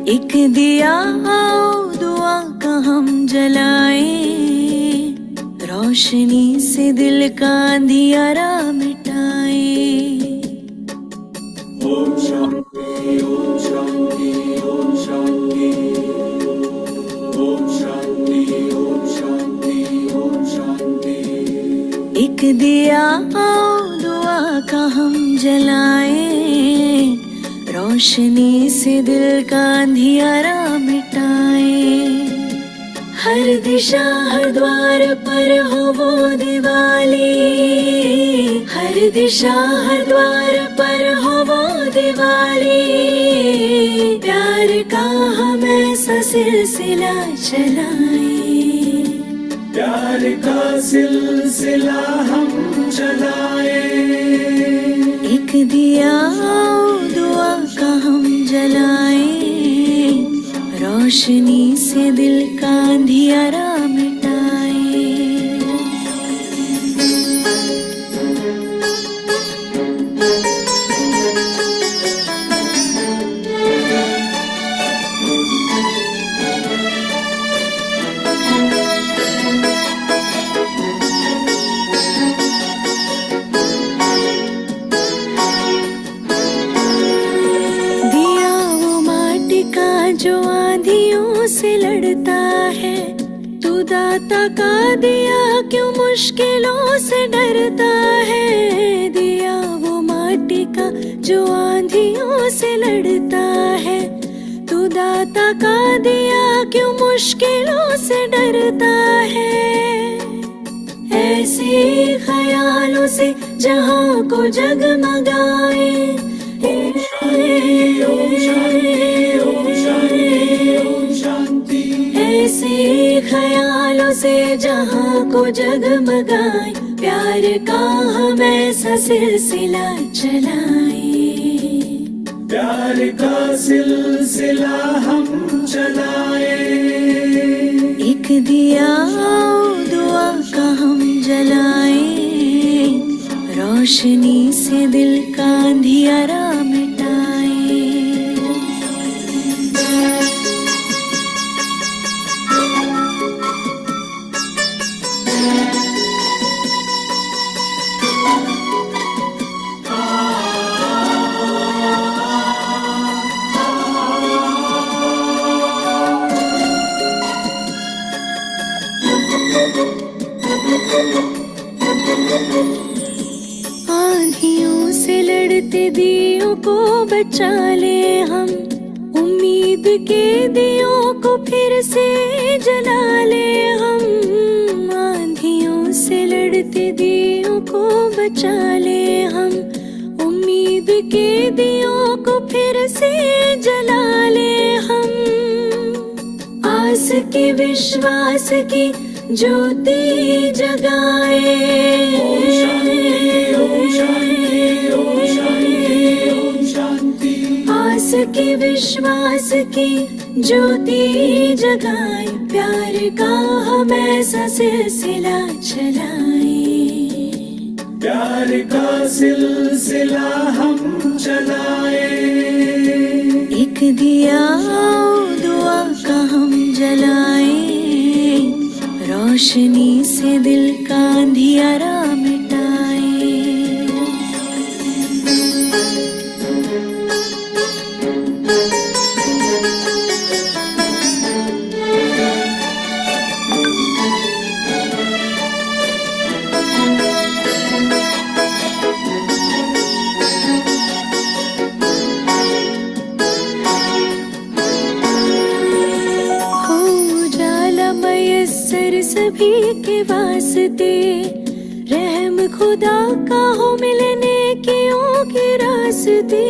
एक दिया आओ दुआ का हम जलाएं, रोशनी से दिल का अंधियारा मिटाएं। ओम शांति ओम शांति ओम शांति ओम शांति ओम शांति ओम शांति। एक दिया आओ दुआ का हम जलाएं, रोशनी से दिल का अंधियारा मिटाएं। हर दिशा हर द्वार पर हो वो दिवाली, हर दिशा हर द्वार पर हो वो दिवाली। प्यार का हम ऐसा सिलसिला चलाएं, प्यार का सिलसिला हम चलाएं। एक दिया दुआ का हम जलाएं, रोशनी से दिल का अंधियारा मिटाएं। जो आंधियों से लड़ता है, तू दाता का दिया क्यों मुश्किलों से डरता है। दिया वो माटी का जो आंधियों से लड़ता है, तू दाता का दिया क्यों मुश्किलों से डरता है। ऐसे ख्यालों से जहां को जगमगाए, ऐसे ख्यालों से जहां को जगमगाए। प्यार का हम ऐसा सिलसिला चलाए, प्यार का सिलसिला हम चलाए। एक दिया दुआ का हम जलाएं, रोशनी से दिल का अंधियारा मिटाएं। आंधियों से लड़ते दियों को बचा ले हम, उम्मीद के दियों को फिर से जला ले हम। आंधियों से लड़ते दियों को बचा ले हम, उम्मीद के दियों को फिर से जला ले हम। आस की विश्वास की ज्योति जगाए, आस की विश्वास की ज्योति जगाए। प्यार का हम ऐसा सिलसिला चलाए, प्यार का सिलसिला हम चलाए। एक दिया दुआ का हम जलाएं, रोशनी से दिल का अंधियारा मिटाएं। के वास्ते, रहम खुदा का हो मिलने कियों के रास्ते,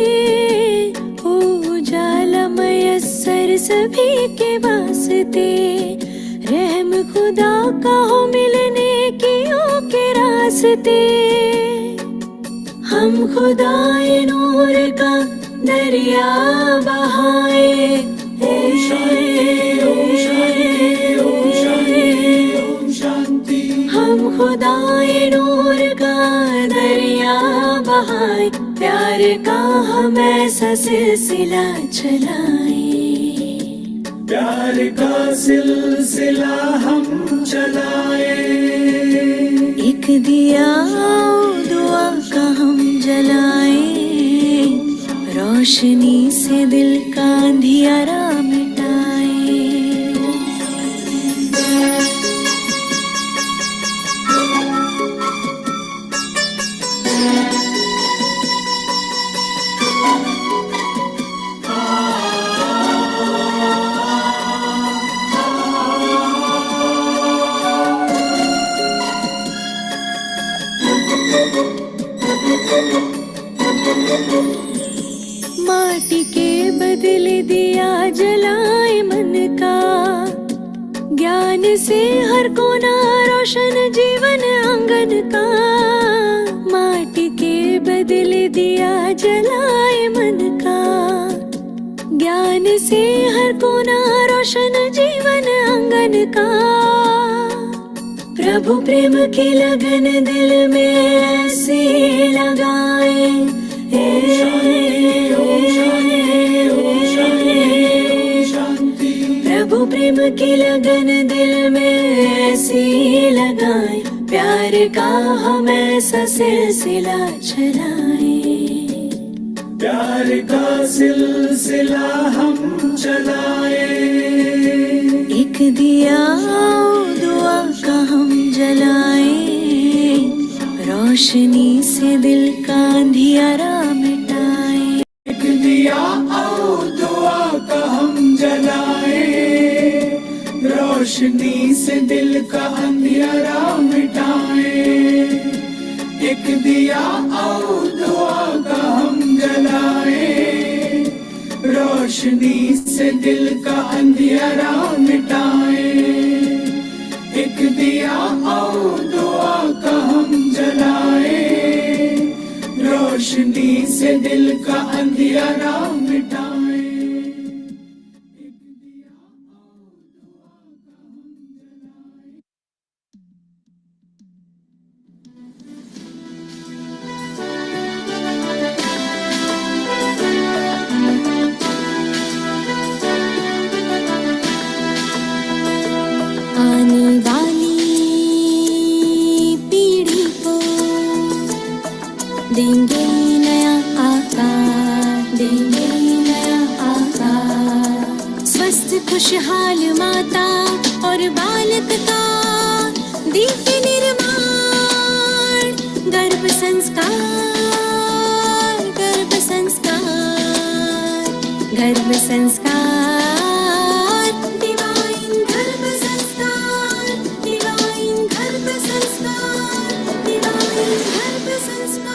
हो उजाला मयस्सर सभी के वास्ते, रहम खुदा का हो मिलने कियों के रास्ते। हम खुदाए नूर का दरिया बहाए, ओम शांति ओम शांति ओम शांति ओम शांति। हम खुदाए नूर का दरिया बहाए, प्यार का हम ऐसा सिलसिला चलाए, प्यार का सिलसिला हम चलाए। एक दिया दुआ का हम जलाए, रोशनी से दिल का अंधियारा मिटाए। माटी के बदले दिया जलाए मन का, ज्ञान से हर कोना रोशन जीवन आंगन का। माटी के बदले दिया जलाए मन का, ज्ञान से हर कोना रोशन जीवन आंगन का। प्रभु प्रेम की लगन दिल में ऐसी लगाए, प्रभु प्रेम की लगन दिल में ऐसी लगाए, प्यार का हम ऐसा सिलसिला चलाए, प्यार का सिलसिला हम चलाए। एक दिया दुआ का हम जलाए, रोशनी से दिल का अंधियारा मिटाए। एक दिया और दुआ का हम जलाए, रोशनी से दिल का अंधियारा मिटाए। एक दिया और दुआ का हम जलाए, रोशनी से दिल का अंधियारा मिटाए। एक दिया और दुआ का हम जलाए, रोशनी से दिल का अंधियारा मिटाए। आने वाली पीढ़ी को देंगे नया आकार, देंगे नया आकार। स्वस्थ खुशहाल माता और बालक का दिव्य निर्माण, गर्भ संस्कार, गर्भ संस्कार, गर्भ संस्कार, डिवाइन गर्भ संस्कार, डिवाइन गर्भ संस्कार, डिवाइन गर्भ संस्कार।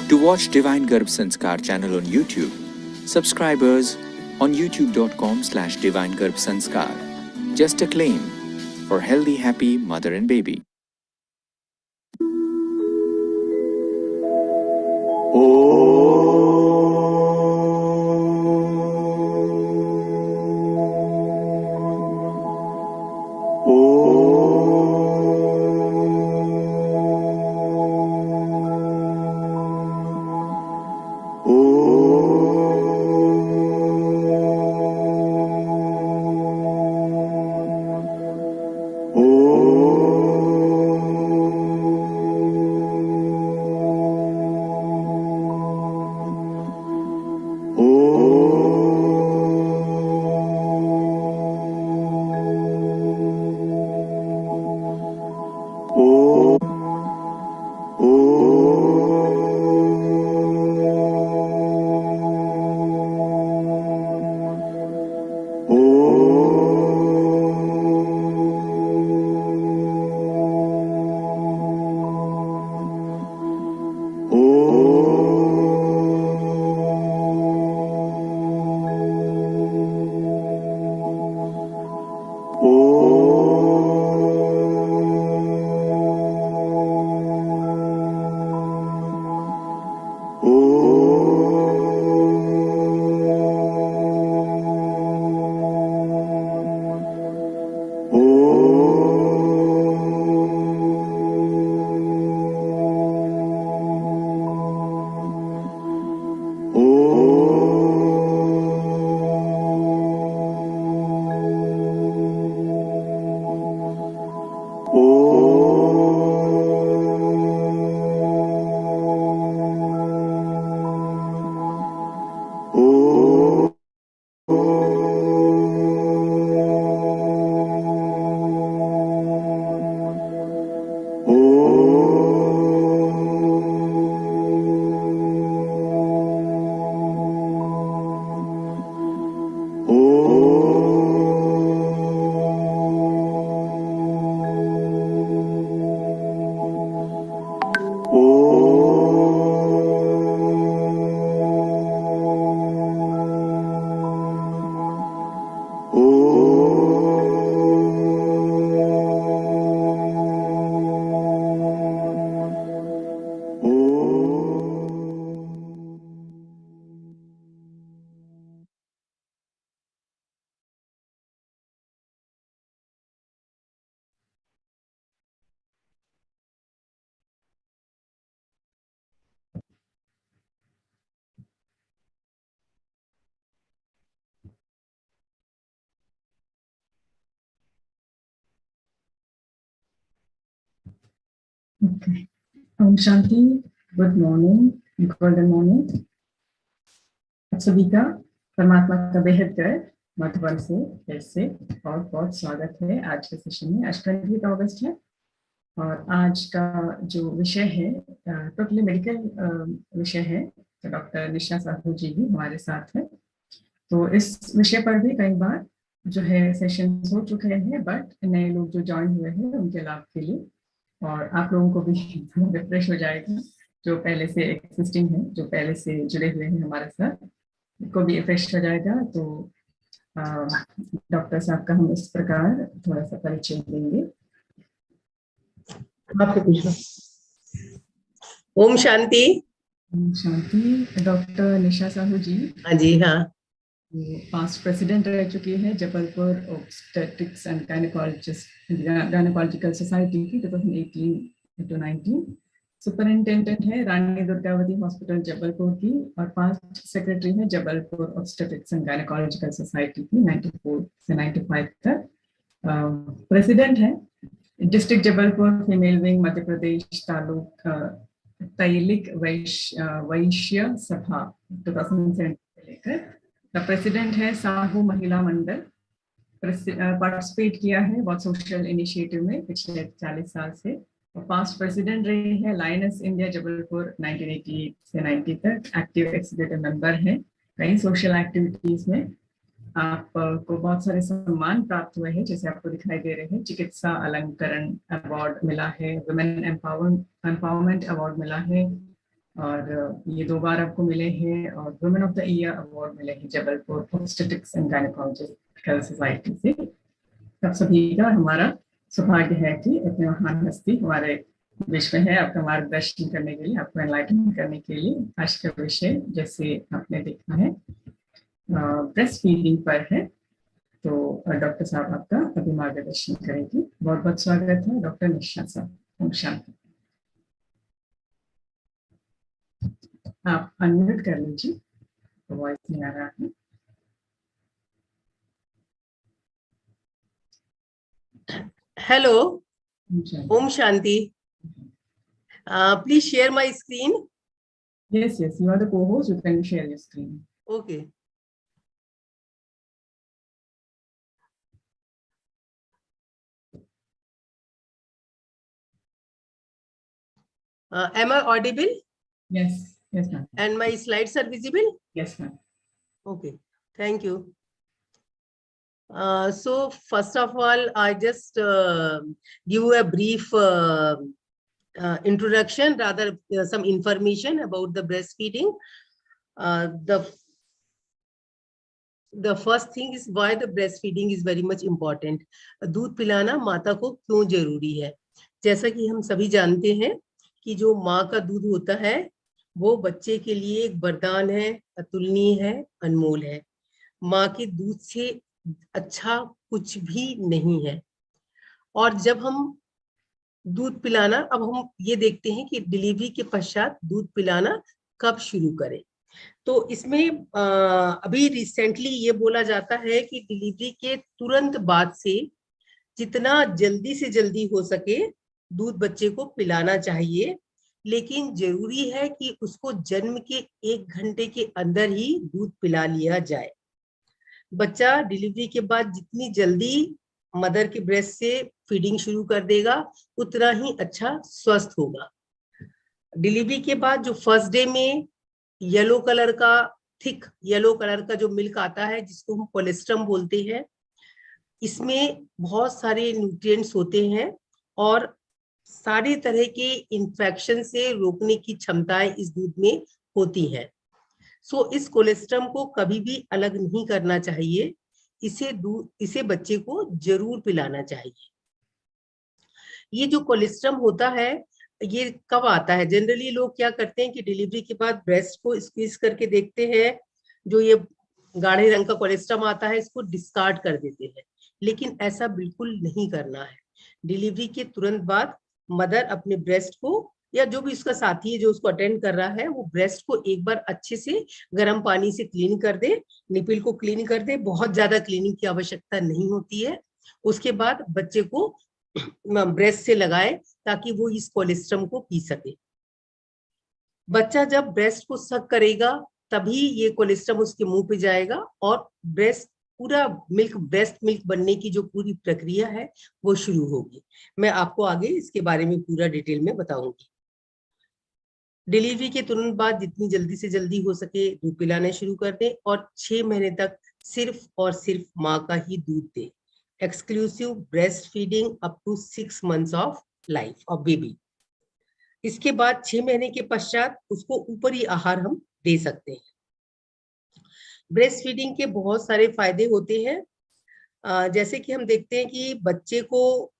To watch Divine Garbh Sanskar channel on YouTube, subscribers on youtube.com/Divine Garbh Sanskar. Just a claim for healthy, happy mother and baby. Okay. Om Shanti, good morning, golden morning. आप सभी का परमात्मा का बेहद कर मधुबन से फिर से बहुत बहुत स्वागत है आज के सेशन में। आज 20 अगस्त है और आज का जो विषय है टोटली मेडिकल विषय है। तो डॉक्टर निशा साहू जी भी हमारे साथ है। तो इस विषय पर भी कई बार जो है सेशन हो चुके हैं, बट नए लोग जो ज्वाइन हुए हैं उनके लाभ के लिए और आप लोगों को भी रिफ्रेश हो जाएगा जो पहले से एक्सिस्टिंग है, जो पहले से जुड़े हुए हैं हमारे साथ, को भी रिफ्रेश हो जाएगा। तो डॉक्टर साहब का हम इस प्रकार थोड़ा सा परिचय देंगे। आपसे पूछना। ओम शांति। ओम शांति। डॉक्टर निशा साहू जी, हाँ जी, हाँ, पास्ट प्रेसिडेंट रह चुकी है Jabalpur obstetrics and gynaecological society की 2018 to 19। सुपरिंटेंडेंट है रानी दुर्गावती हॉस्पिटल जबलपुर की और पास्ट सेक्रेटरी है Jabalpur obstetrics and gynaecological society की 94 से 95 तक। प्रेसिडेंट है district Jabalpur female wing Madhya Pradesh taluk तैलिक वैश्य सभा 2007 से लेकर। प्रेसिडेंट है साहू महिला मंडल। पार्टिसिपेट किया है बहुत सोशल इनिशिएटिव में पिछले 40 साल से। और पास्ट प्रेसिडेंट रही है लायनेस इंडिया जबलपुर 1988 से 90 तक। एक्टिव एग्जीक्यूटिव मेंबर है कई सोशल एक्टिविटीज में। आपको बहुत सारे सम्मान प्राप्त हुए हैं जैसे आपको दिखाई दे रहे हैं। चिकित्सा अलंकरण अवार्ड मिला है, वुमेन एम्पावरमेंट अवार्ड मिला है और ये 2 बार आपको मिले हैं और women of the year award मिले हैं Jabalpur obstetrics and gynaecological society से। सब सभी का हमारा सौभाग्य है कि इतने महान हस्ती हमारे विश्व में है आपका मार्गदर्शन करने के लिए, आपको एनलाइटन करने के लिए। आज का विषय जैसे आपने देखा है ब्रेस्ट फीडिंग पर है। तो डॉक्टर साहब आपका अभी मार्गदर्शन करेंगे। बहुत बहुत स्वागत है डॉक्टर निशा साहब। ओम शांति। आप अनम्यूट कर लीजिए, वॉइस नहीं आ रहा है। Hello, Om Shanti. Please share my screen. Yes, you are the co-host. You can share your screen. Okay. Am I audible? Yes, ma'am. And my slides are visible? Yes, ma'am. Okay, thank you. So first of all, I just give a brief introduction, rather some information about the breastfeeding. The first thing is why the breastfeeding is very much important. दूध पिलाना माता को क्यों जरूरी है? जैसा कि हम सभी जानते हैं कि जो माँ का दूध होता है वो बच्चे के लिए एक वरदान है, अतुलनीय है, अनमोल है। माँ के दूध से अच्छा कुछ भी नहीं है। और जब हम दूध पिलाना, अब हम ये देखते हैं कि डिलीवरी के पश्चात दूध पिलाना कब शुरू करें। तो इसमें अभी रिसेंटली ये बोला जाता है कि डिलीवरी के तुरंत बाद से जितना जल्दी से जल्दी हो सके दूध बच्चे को पिलाना चाहिए, लेकिन जरूरी है कि उसको जन्म के 1 घंटे के अंदर ही दूध पिला लिया जाए। बच्चा डिलीवरी के बाद जितनी जल्दी मदर के ब्रेस्ट से फीडिंग शुरू कर देगा उतना ही अच्छा स्वस्थ होगा। डिलीवरी के बाद जो फर्स्ट डे में येलो कलर का, थिक येलो कलर का जो मिल्क आता है जिसको हम कोलेस्ट्रम बोलते हैं, इसमें बहुत सारे न्यूट्रिएंट्स होते हैं और सारे तरह के इन्फेक्शन से रोकने की क्षमताएं इस दूध में होती हैं। सो इस कोलेस्ट्रम को कभी भी अलग नहीं करना चाहिए। इसे बच्चे को जरूर पिलाना चाहिए। ये जो कोलेस्ट्रम होता है ये कब आता है? जनरली लोग क्या करते हैं कि डिलीवरी के बाद ब्रेस्ट को स्क्वीज करके देखते हैं, जो ये गाढ़े रंग का कोलेस्ट्रम आता है इसको डिस्कार्ड कर देते हैं, लेकिन ऐसा बिल्कुल नहीं करना है। डिलीवरी के तुरंत बाद मदर अपने ब्रेस्ट को या जो भी उसका साथी है जो उसको अटेंड कर रहा है वो ब्रेस्ट को एक बार अच्छे से गर्म पानी से क्लीन कर दे, निपिल को क्लीन कर दे। बहुत ज्यादा क्लीनिंग की आवश्यकता नहीं होती है। उसके बाद बच्चे को ब्रेस्ट से लगाए ताकि वो इस कोलेस्ट्रम को पी सके। बच्चा जब ब्रेस्ट को सक करेगा तभी ये कोलेस्ट्रम उसके मुंह पे जाएगा और ब्रेस्ट पूरा मिल्क ब्रेस्ट मिल्क बनने की जो पूरी प्रक्रिया है वो शुरू होगी। मैं आपको आगे इसके बारे में पूरा डिटेल में बताऊंगी। डिलीवरी के तुरंत बाद जितनी जल्दी से जल्दी हो सके दूध पिलाना शुरू कर दें और 6 महीने तक सिर्फ और सिर्फ माँ का ही दूध दें। Exclusive breast feeding up to 6 months of life of baby. इसके बाद 6 महीने के पश्चात उसको ऊपरी आहार हम दे सकते हैं। ब्रेस्ट फीडिंग के बहुत सारे फायदे होते हैं। जैसे कि हम देखते हैं कि बच्चे को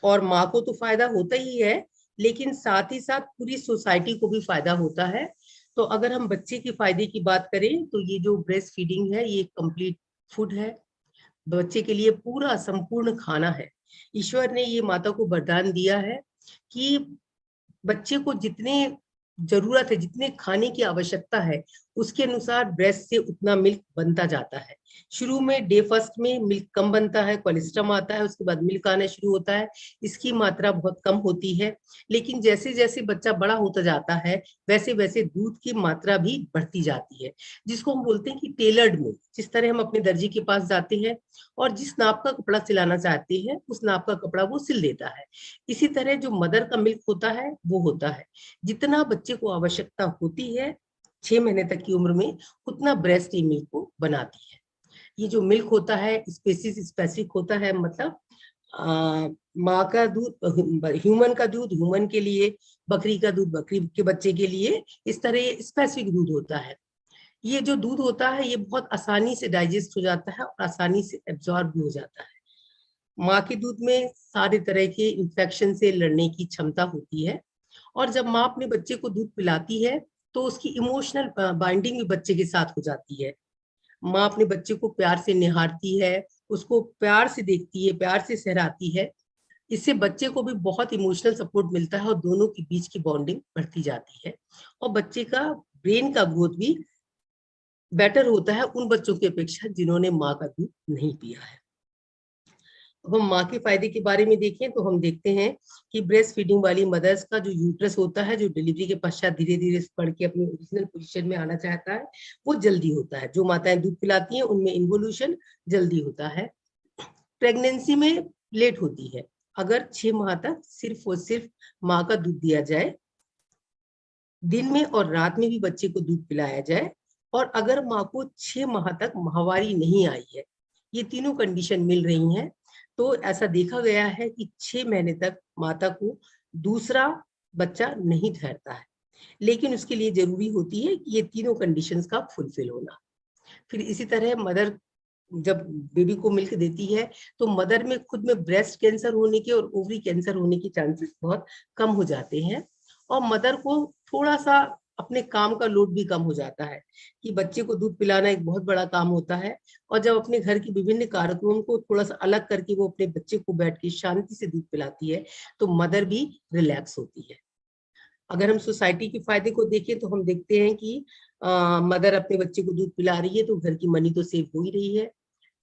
और माँ को तो फायदा होता ही है, लेकिन साथ ही साथ पूरी सोसाइटी को भी फायदा होता है। तो अगर हम बच्चे के फायदे की बात करें तो ये जो ब्रेस्ट फीडिंग है ये कंप्लीट फूड है, बच्चे के लिए पूरा संपूर्ण खाना है। ईश्वर ने ये माता को वरदान दिया है कि बच्चे को जितने जरूरत है, जितने खाने की आवश्यकता है, उसके अनुसार ब्रेस्ट से उतना मिल्क बनता जाता है। शुरू में डे फर्स्ट में मिल्क कम बनता है, कोलेस्ट्रम आता है, उसके बाद मिल्क आना शुरू होता है, इसकी मात्रा बहुत कम होती है। लेकिन जैसे जैसे बच्चा बड़ा होता जाता है वैसे वैसे दूध की मात्रा भी बढ़ती जाती है, जिसको हम बोलते हैं कि टेलर्ड मिल्क। जिस तरह हम अपने दर्जी के पास जाते हैं और जिस नाप का कपड़ा सिलाना चाहते हैं उस नाप का कपड़ा वो सिल देता है, इसी तरह जो मदर का मिल्क होता है वो होता है। जितना बच्चे को आवश्यकता होती है 6 महीने तक की उम्र में, उतना ब्रेस्ट मिल्क को बनाती है। ये जो मिल्क होता है स्पेसिफिक होता है, मतलब माँ का दूध ह्यूमन का दूध ह्यूमन के लिए, बकरी का दूध बकरी के बच्चे के लिए, इस तरह स्पेसिफिक दूध होता है। ये जो दूध होता है ये बहुत आसानी से डाइजेस्ट हो जाता है और आसानी से एब्जॉर्ब भी हो जाता है। माँ के दूध में सारे तरह के इंफेक्शन से लड़ने की क्षमता होती है और जब माँ अपने बच्चे को दूध पिलाती है तो उसकी इमोशनल बाइंडिंग भी बच्चे के साथ हो जाती है। माँ अपने बच्चे को प्यार से निहारती है, उसको प्यार से देखती है, प्यार से सहराती है। इससे बच्चे को भी बहुत इमोशनल सपोर्ट मिलता है और दोनों के बीच की बॉन्डिंग बढ़ती जाती है और बच्चे का ब्रेन का ग्रोथ भी बेटर होता है उन बच्चों की अपेक्षा जिन्होंने माँ का दूध नहीं पिया है। अब हम माँ के फायदे के बारे में देखें तो हम देखते हैं कि ब्रेस्ट फीडिंग वाली मदर्स का जो यूट्रस होता है, जो डिलीवरी के पश्चात धीरे धीरे बढ़ के अपनी ओरिजिनल पोजीशन में आना चाहता है, वो जल्दी होता है। जो माताएं दूध पिलाती हैं उनमें इन्वोल्यूशन जल्दी होता है। प्रेगनेंसी में लेट होती है। अगर 6 माह तक सिर्फ और सिर्फ माँ का दूध दिया जाए, दिन में और रात में भी बच्चे को दूध पिलाया जाए, और अगर माँ को 6 माह तक माहवारी नहीं आई है, ये तीनों कंडीशन मिल रही हैं, तो ऐसा देखा गया है कि 6 महीने तक माता को दूसरा बच्चा नहीं ठहरता है। लेकिन उसके लिए जरूरी होती है कि ये तीनों कंडीशंस का फुलफिल होना। फिर इसी तरह मदर जब बेबी को मिल्क देती है तो मदर में खुद में ब्रेस्ट कैंसर होने के और ओवरी कैंसर होने के चांसेस बहुत कम हो जाते हैं और मदर को थोड़ा सा अपने काम का लोड भी कम हो जाता है कि बच्चे को दूध पिलाना एक बहुत बड़ा काम होता है और जब अपने घर की विभिन्न कार्यक्रमों को थोड़ा सा अलग करके वो अपने बच्चे को बैठ के शांति से दूध पिलाती है तो मदर भी रिलैक्स होती है। अगर हम सोसाइटी के फायदे को देखें तो हम देखते हैं कि मदर अपने बच्चे को दूध पिला रही है तो घर की मनी तो सेव हो ही रही है।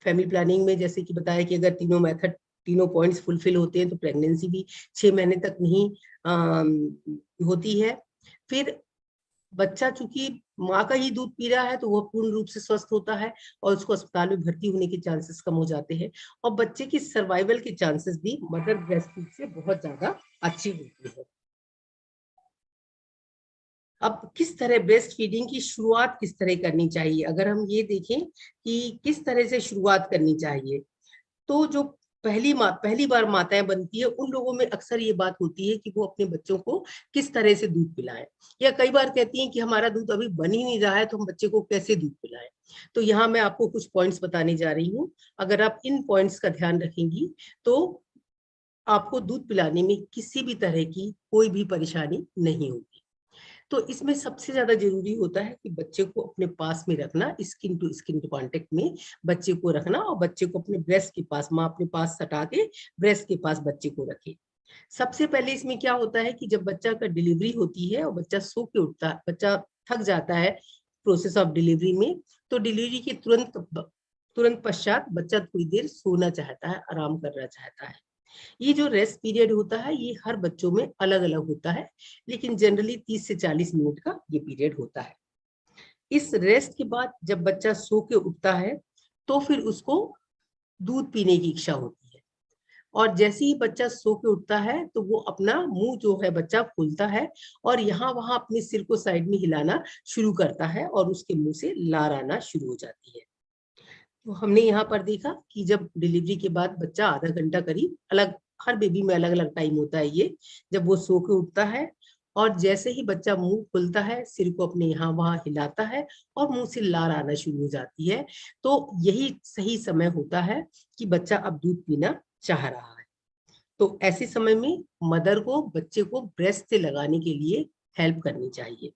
फैमिली प्लानिंग में जैसे कि बताया कि अगर तीनों पॉइंट्स फुलफिल होते हैं तो प्रेगनेंसी भी 6 महीने तक नहीं होती है। फिर बच्चा चूंकि माँ का ही दूध पी रहा है तो वह पूर्ण रूप से स्वस्थ होता है और उसको अस्पताल में भर्ती होने के चांसेस कम हो जाते हैं और बच्चे की सर्वाइवल के चांसेस भी मदर ब्रेस्ट फीड से बहुत ज्यादा अच्छी होती है। अब किस तरह ब्रेस्ट फीडिंग की शुरुआत किस तरह करनी चाहिए, अगर हम ये देखें कि किस तरह से शुरुआत करनी चाहिए, तो जो पहली बार माताएं बनती है उन लोगों में अक्सर ये बात होती है कि वो अपने बच्चों को किस तरह से दूध पिलाएं, या कई बार कहती हैं कि हमारा दूध अभी बन ही नहीं रहा है तो हम बच्चे को कैसे दूध पिलाएं। तो यहाँ मैं आपको कुछ पॉइंट्स बताने जा रही हूँ। अगर आप इन पॉइंट्स का ध्यान रखेंगी तो आपको दूध पिलाने में किसी भी तरह की कोई भी परेशानी नहीं होगी। तो इसमें सबसे ज्यादा जरूरी होता है कि बच्चे को अपने पास में रखना, स्किन टू कांटेक्ट में बच्चे को रखना और बच्चे को अपने ब्रेस्ट के पास, माँ अपने पास सटा के ब्रेस्ट के पास बच्चे को रखे। सबसे पहले इसमें क्या होता है कि जब बच्चा का डिलीवरी होती है और बच्चा सो के उठता है, बच्चा थक जाता है प्रोसेस ऑफ डिलीवरी में, तो डिलीवरी के तुरंत पश्चात बच्चा थोड़ी देर सोना चाहता है, आराम करना चाहता है। ये जो रेस्ट पीरियड होता है ये हर बच्चों में अलग अलग होता है, लेकिन जनरली 30 से 40 मिनट का ये पीरियड होता है। इस रेस्ट के बाद जब बच्चा सो के उठता है तो फिर उसको दूध पीने की इच्छा होती है, और जैसे ही बच्चा सो के उठता है तो वो अपना मुंह जो है बच्चा खोलता है और यहाँ वहां अपने सिर को साइड में हिलाना शुरू करता है और उसके मुंह से लार आना शुरू हो जाती है। तो हमने यहाँ पर देखा कि जब डिलीवरी के बाद बच्चा आधा घंटा करीब, अलग हर बेबी में अलग अलग टाइम होता है ये, जब वो सो के उठता है और जैसे ही बच्चा मुंह खुलता है, सिर को अपने यहाँ वहां हिलाता है और मुंह से लार आना शुरू हो जाती है, तो यही सही समय होता है कि बच्चा अब दूध पीना चाह रहा है। तो ऐसे समय में मदर को बच्चे को ब्रेस्ट से लगाने के लिए हेल्प करनी चाहिए।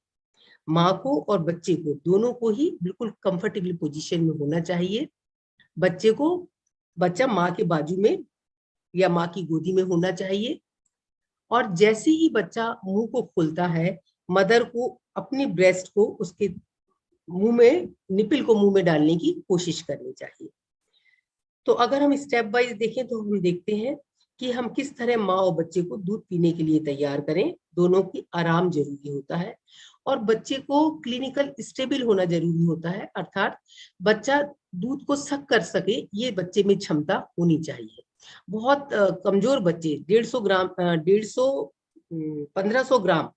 माँ को और बच्चे को दोनों को ही बिल्कुल कंफर्टेबल पोजीशन में होना चाहिए। बच्चा माँ के बाजू में या माँ की गोदी में होना चाहिए, और जैसे ही बच्चा मुंह को खोलता है, मदर को अपनी ब्रेस्ट को उसके मुंह में, निपिल को मुंह में डालने की कोशिश करनी चाहिए। तो अगर हम स्टेप वाइज देखें तो हम देखते हैं कि हम किस तरह माँ और बच्चे को दूध पीने के लिए तैयार करें। दोनों की आराम जरूरी होता है और बच्चे को क्लिनिकल स्टेबल होना जरूरी होता है, अर्थात बच्चा दूध को सक कर सके, ये बच्चे में क्षमता होनी चाहिए। बहुत कमजोर बच्चे 150 ग्राम 1500 ग्राम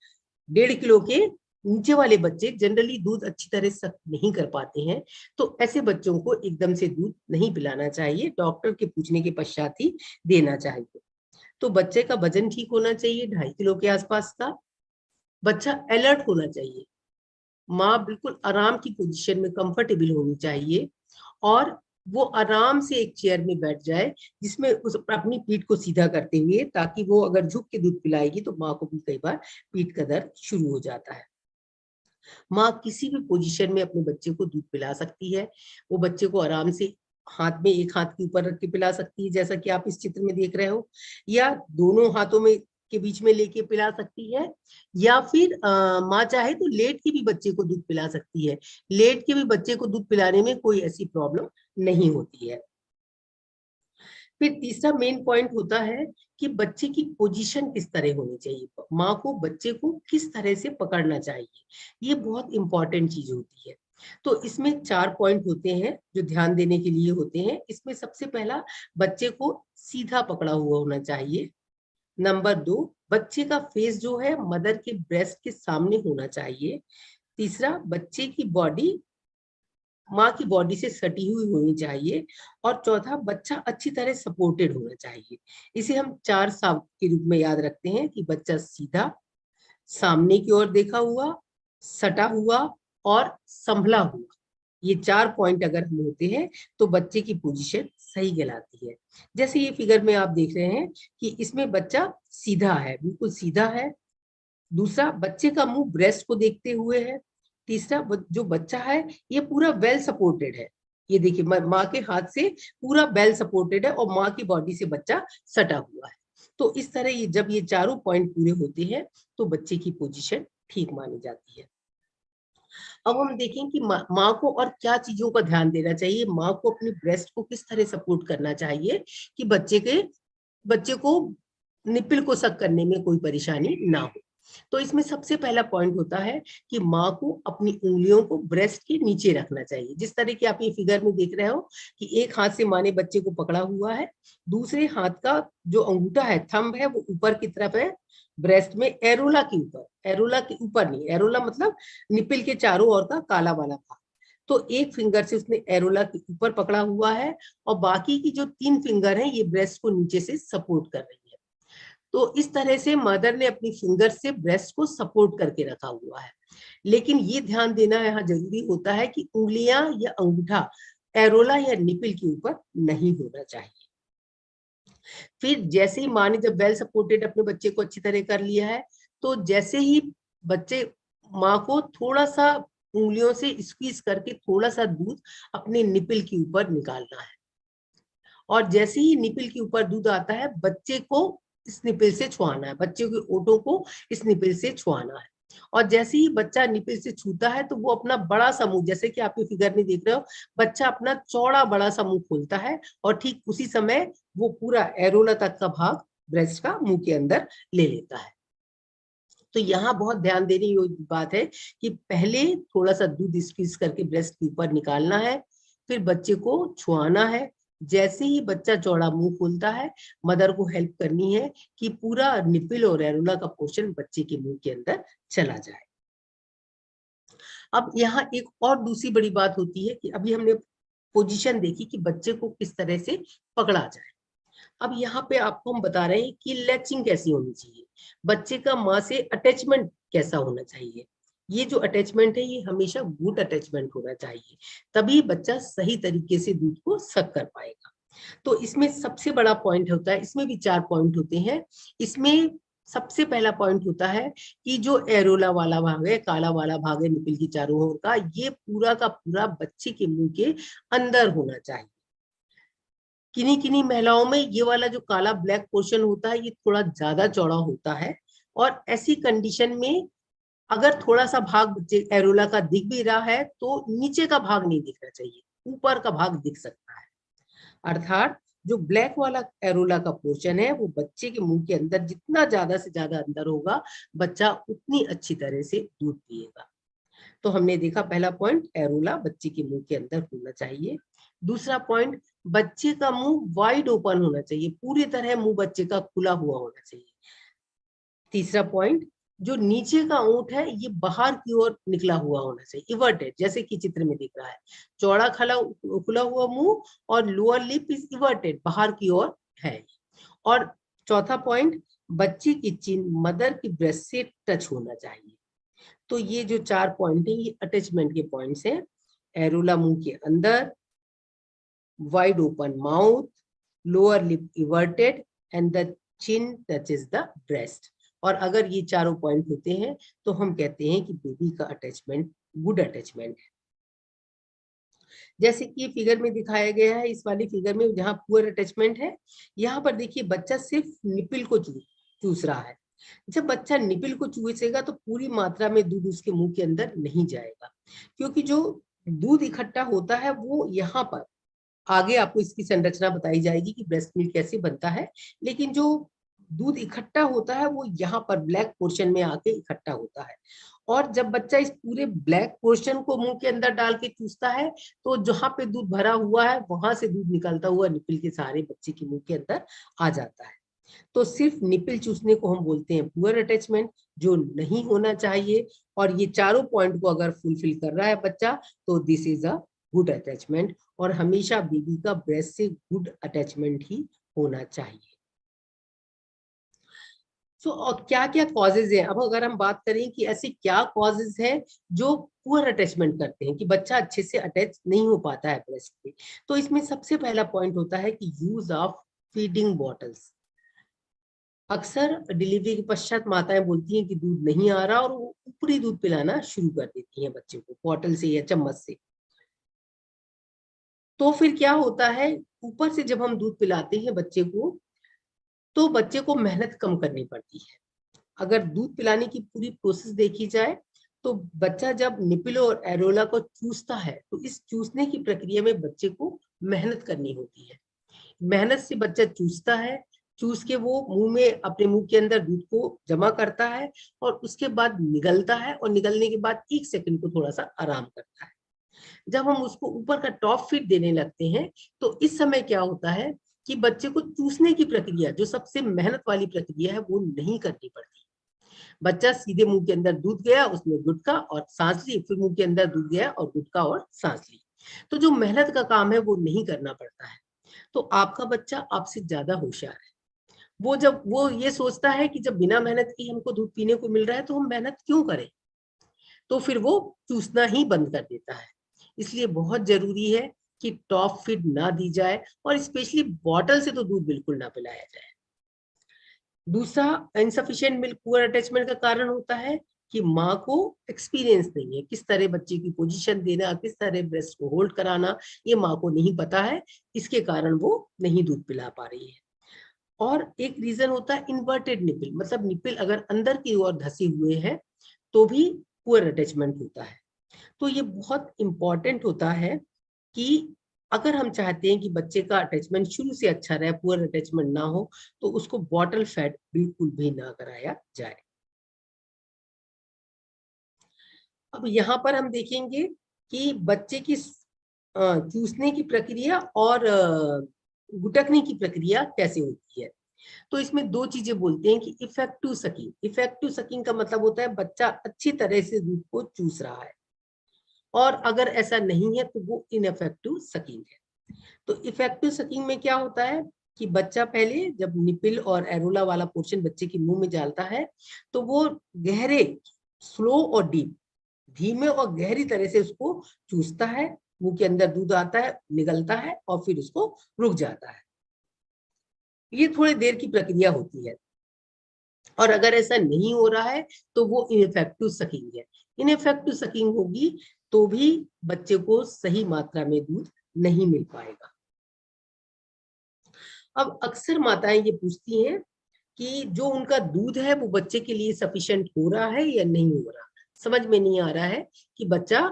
1.5 किलो के नीचे वाले बच्चे जनरली दूध अच्छी तरह सक नहीं कर पाते हैं, तो ऐसे बच्चों को एकदम से दूध नहीं पिलाना चाहिए, डॉक्टर के पूछने के पश्चात ही देना चाहिए। तो बच्चे का वजन ठीक होना चाहिए, 2.5 किलो के आसपास का। बच्चा अलर्ट होना चाहिए, माँ बिल्कुल आराम की पोजीशन में कंफर्टेबल होनी चाहिए और वो आराम से एक चेयर में बैठ जाए जिसमें उस अपनी पीठ को सीधा करते हुए, ताकि वो अगर झुक के दूध पिलाएगी तो माँ को भी कई बार पीठ का दर्द शुरू हो जाता है। माँ किसी भी पोजीशन में अपने बच्चे को दूध पिला सकती है। वो बच्चे को आराम से हाथ में, एक हाथ के ऊपर रख के पिला सकती है जैसा कि आप इस चित्र में देख रहे हो, या दोनों हाथों में के बीच में लेके पिला सकती है, या फिर माँ चाहे तो लेट के भी बच्चे को दूध पिला सकती है। लेट के भी बच्चे को दूध पिलाने में कोई ऐसी प्रॉब्लम नहीं होती है। फिर तीसरा मेन पॉइंट होता है कि बच्चे की पोजीशन किस तरह होनी चाहिए, माँ को बच्चे को किस तरह से पकड़ना चाहिए, ये बहुत इंपॉर्टेंट चीज होती है। तो इसमें 4 पॉइंट होते हैं जो ध्यान देने के लिए होते हैं। इसमें सबसे पहला, बच्चे को सीधा पकड़ा हुआ होना चाहिए। नंबर 2, बच्चे का फेस जो है मदर के ब्रेस्ट के सामने होना चाहिए। तीसरा, बच्चे की बॉडी माँ की बॉडी से सटी हुई होनी चाहिए। और चौथा, बच्चा अच्छी तरह सपोर्टेड होना चाहिए। इसे हम 4 साव के रूप में याद रखते हैं कि बच्चा सीधा, सामने की ओर देखा हुआ, सटा हुआ और संभला हुआ। ये 4 पॉइंट अगर हम होते हैं तो बच्चे की पोजीशन सही कहलाती है। जैसे ये फिगर में आप देख रहे हैं कि इसमें बच्चा सीधा है, बिल्कुल सीधा है। दूसरा, बच्चे का मुंह ब्रेस्ट को देखते हुए है। तीसरा, जो बच्चा है ये पूरा वेल सपोर्टेड है। ये देखिए माँ के हाथ से पूरा वेल सपोर्टेड है और माँ की बॉडी से बच्चा सटा हुआ है। तो इस तरह ये जब ये चारों पॉइंट पूरे होते हैं तो बच्चे की पोजीशन ठीक मानी जाती है। अब हम देखें कि माँ को और क्या चीजों का ध्यान देना चाहिए। माँ को अपनी ब्रेस्ट को किस तरह सपोर्ट करना चाहिए कि बच्चे को निप्पल को सक करने में कोई परेशानी ना हो। तो इसमें सबसे पहला पॉइंट होता है कि माँ को अपनी उंगलियों को ब्रेस्ट के नीचे रखना चाहिए। जिस तरह की आप ये फिगर में देख रहे हो कि एक हाथ से माँ ने बच्चे को पकड़ा हुआ है, दूसरे हाथ का जो अंगूठा है, थंब है, वो ऊपर की तरफ है ब्रेस्ट में, एरोला के ऊपर। एरोला के ऊपर नहीं, एरोला मतलब निप्पल के चारों ओर का काला वाला भाग। तो एक फिंगर से उसने एरोला के ऊपर पकड़ा हुआ है और बाकी की जो 3 फिंगर हैं ये ब्रेस्ट को नीचे से सपोर्ट कर रही है। तो इस तरह से मदर ने अपनी फिंगर से ब्रेस्ट को सपोर्ट करके रखा हुआ है। लेकिन ये ध्यान देना यहाँ जरूरी होता है कि उंगलियां या अंगूठा एरोला या निप्पल के ऊपर नहीं होना चाहिए। फिर जैसे ही माँ ने जब वेल सपोर्टेड अपने बच्चे को अच्छी तरह कर लिया है, तो जैसे ही बच्चे माँ को थोड़ा सा उंगलियों से स्क्वीज करके थोड़ा सा दूध अपने निप्पल के ऊपर निकालना है, और जैसे ही निप्पल के ऊपर दूध आता है बच्चे को इस निप्पल से छुआना है, बच्चे के ओठों को इस निप्पल से छुआना है। और जैसे ही बच्चा निपिल से छूता है तो वो अपना बड़ा सा मुंह, जैसे कि आपके फिगर में देख रहे हो, बच्चा अपना चौड़ा बड़ा सा मुंह खोलता है और ठीक उसी समय वो पूरा एरोला तक का भाग ब्रेस्ट का मुंह के अंदर ले लेता है। तो यहाँ बहुत ध्यान देने योग्य बात है कि पहले थोड़ा सा दूध स्क्वीज करके ब्रेस्ट के ऊपर निकालना है, फिर बच्चे को छुआना है। जैसे ही बच्चा चौड़ा मुंह खोलता है, मदर को हेल्प करनी है कि पूरा निपिल और एरोला का पोर्शन बच्चे के मुंह के अंदर चला जाए। अब यहाँ एक और दूसरी बड़ी बात होती है कि अभी हमने पोजीशन देखी कि बच्चे को किस तरह से पकड़ा जाए। अब यहाँ पे आपको हम बता रहे हैं कि लैचिंग कैसी होनी चाहिए, बच्चे का माँ से अटैचमेंट कैसा होना चाहिए। ये जो अटैचमेंट है ये हमेशा गुड अटैचमेंट होना चाहिए, तभी बच्चा सही तरीके से दूध को सक कर पाएगा। तो इसमें सबसे बड़ा पॉइंट होता है, इसमें भी 4 पॉइंट होते हैं। इसमें सबसे पहला पॉइंट होता है कि जो एरोला वाला भाग है, काला वाला भाग है निपिल की चारों ओर का, ये पूरा का पूरा बच्चे के मुंह के अंदर होना चाहिए। किन्हीं किन्हीं महिलाओं में ये वाला जो काला ब्लैक पोर्शन होता है ये थोड़ा ज्यादा चौड़ा होता है, और ऐसी कंडीशन में अगर थोड़ा सा भाग बच्चे एरोला का दिख भी रहा है तो नीचे का भाग नहीं दिखना चाहिए, ऊपर का भाग दिख सकता है। अर्थात जो ब्लैक वाला एरोला का पोर्शन है वो बच्चे के मुंह के अंदर जितना ज्यादा से ज्यादा अंदर होगा, बच्चा उतनी अच्छी तरह से दूध पिएगा। तो हमने देखा पहला पॉइंट, एरोला बच्चे के मुंह के अंदर होना चाहिए। दूसरा पॉइंट, बच्चे का मुंह वाइड ओपन होना चाहिए, पूरी तरह मुंह बच्चे का खुला हुआ होना चाहिए। तीसरा पॉइंट, जो नीचे का ओंठ है ये बाहर की ओर निकला हुआ होना चाहिए, इवर्टेड, जैसे कि चित्र में दिख रहा है, चौड़ा खुला हुआ मुंह और लोअर लिप इज इवर्टेड, बाहर की ओर है। और चौथा पॉइंट, बच्चे की चिन मदर की ब्रेस्ट से टच होना चाहिए। तो ये जो 4 पॉइंट है ये अटैचमेंट के पॉइंट्स हैं। एरोला मुंह के अंदर, wide open mouth, lower lip everted and the chin touches the breast. और अगर ये चारों पॉइंट होते हैं तो हम कहते हैं कि बेबी का अटैचमेंट गुड अटैचमेंट है। जैसे कि फिगर में दिखाया गया है, इस वाली फिगर में जहाँ पुअर अटैचमेंट है, यहाँ पर देखिए बच्चा सिर्फ निपिल को चूस रहा है। जब बच्चा निपिल को चूसेगा तो पूरी मात्रा में दूध उसके मुंह के अंदर नहीं जाएगा, क्योंकि जो दूध इकट्ठा होता है वो यहाँ पर, आगे आपको इसकी संरचना बताई जाएगी कि ब्रेस्ट मिल्क कैसे बनता है, लेकिन जो दूध इकट्ठा होता है वो यहाँ पर ब्लैक पोर्शन में आके इकट्ठा होता है। और जब बच्चा इस पूरे ब्लैक पोर्शन को मुंह के अंदर डाल के चूसता है तो जहाँ पे दूध भरा हुआ है वहां से दूध निकलता हुआ निपिल के सहारे बच्चे के मुंह के अंदर आ जाता है। तो सिर्फ निपिल चूसने को हम बोलते हैं पुअर अटैचमेंट, जो नहीं होना चाहिए। और ये चारों पॉइंट को अगर फुलफिल कर रहा है बच्चा तो this is a good attachment, और हमेशा बेबी का ब्रेस्ट से गुड अटैचमेंट ही होना चाहिए। सो क्या क्या कॉजेज हैं, अब अगर हम बात करें कि ऐसे क्या कॉजेज हैं जो पुअर अटैचमेंट करते हैं कि बच्चा अच्छे से अटैच नहीं हो पाता है ब्रेस्ट पे, तो इसमें सबसे पहला पॉइंट होता है कि यूज ऑफ फीडिंग बॉटल्स। अक्सर डिलीवरी के पश्चात माताएं बोलती हैं कि दूध नहीं आ रहा और वो ऊपरी दूध पिलाना शुरू कर देती हैं बच्चे को बॉटल से या चम्मच से। तो फिर क्या होता है, ऊपर से जब हम दूध पिलाते हैं बच्चे को तो बच्चे को मेहनत कम करनी पड़ती है। अगर दूध पिलाने की पूरी प्रोसेस देखी जाए तो बच्चा जब निपिल और एरोला को चूसता है तो इस चूसने की प्रक्रिया में बच्चे को मेहनत करनी होती है। मेहनत से बच्चा चूसता है, चूस के वो मुंह में अपने मुंह के अंदर दूध को जमा करता है और उसके बाद निगलता है, और निगलने के बाद 1 सेकंड को थोड़ा सा आराम करता है। जब हम उसको ऊपर का टॉप फीड देने लगते हैं तो इस समय क्या होता है कि बच्चे को चूसने की प्रक्रिया, जो सबसे मेहनत वाली प्रक्रिया है, वो नहीं करनी पड़ती। बच्चा सीधे मुंह के अंदर दूध गया, उसमें गुटका और सांस ली, फिर मुंह के अंदर दूध गया और गुटका और सांस ली। तो जो मेहनत का काम है वो नहीं करना पड़ता है। तो आपका बच्चा आपसे ज्यादा होशियार है। वो जब वो ये सोचता है कि जब बिना मेहनत की हमको दूध पीने को मिल रहा है तो हम मेहनत क्यों करें, तो फिर वो चूसना ही बंद कर देता है। इसलिए बहुत जरूरी है कि टॉप फीड ना दी जाए, और स्पेशली बॉटल से तो दूध बिल्कुल ना पिलाया जाए। दूसरा, इनसफिशिएंट मिल्क पुअर अटैचमेंट का कारण होता है कि माँ को एक्सपीरियंस नहीं है, किस तरह बच्चे की पोजीशन देना, किस तरह ब्रेस्ट को होल्ड कराना, ये माँ को नहीं पता है, इसके कारण वो नहीं दूध पिला पा रही है। और एक रीजन होता है इन्वर्टेड निपिल, मतलब निपिल अगर अंदर की ओर धसे हुए हैं तो भी पुअर अटैचमेंट होता है। तो ये बहुत इंपॉर्टेंट होता है कि अगर हम चाहते हैं कि बच्चे का अटैचमेंट शुरू से अच्छा रहे, पुअर अटैचमेंट ना हो, तो उसको बॉटल फेड बिल्कुल भी ना कराया जाए। अब यहाँ पर हम देखेंगे कि बच्चे की चूसने की प्रक्रिया और गुटकने की प्रक्रिया कैसे होती है। तो इसमें दो चीजें बोलते हैं कि इफेक्टिव सकिंग। इफेक्टिव सकिंग का मतलब होता है बच्चा अच्छी तरह से दूध को चूस रहा है, और अगर ऐसा नहीं है तो वो इनइफेक्टिव सकिंग है। तो इफेक्टिव सकिंग में क्या होता है कि बच्चा पहले जब निपिल और एरोला वाला पोर्शन बच्चे के मुंह में डालता है तो वो गहरे, स्लो और डीप, धीमे और गहरी तरह से उसको चूसता है, मुंह के अंदर दूध आता है, निगलता है और फिर उसको रुक जाता है। ये थोड़ी देर की प्रक्रिया होती है, और अगर ऐसा नहीं हो रहा है तो वो इनइफेक्टिव सकिंग है। इनइफेक्टिव सकिंग होगी तो भी बच्चे को सही मात्रा में दूध नहीं मिल पाएगा। अब अक्सर माताएं ये पूछती हैं कि जो उनका दूध है वो बच्चे के लिए सफिशिएंट हो रहा है या नहीं हो रहा, समझ में नहीं आ रहा है कि बच्चा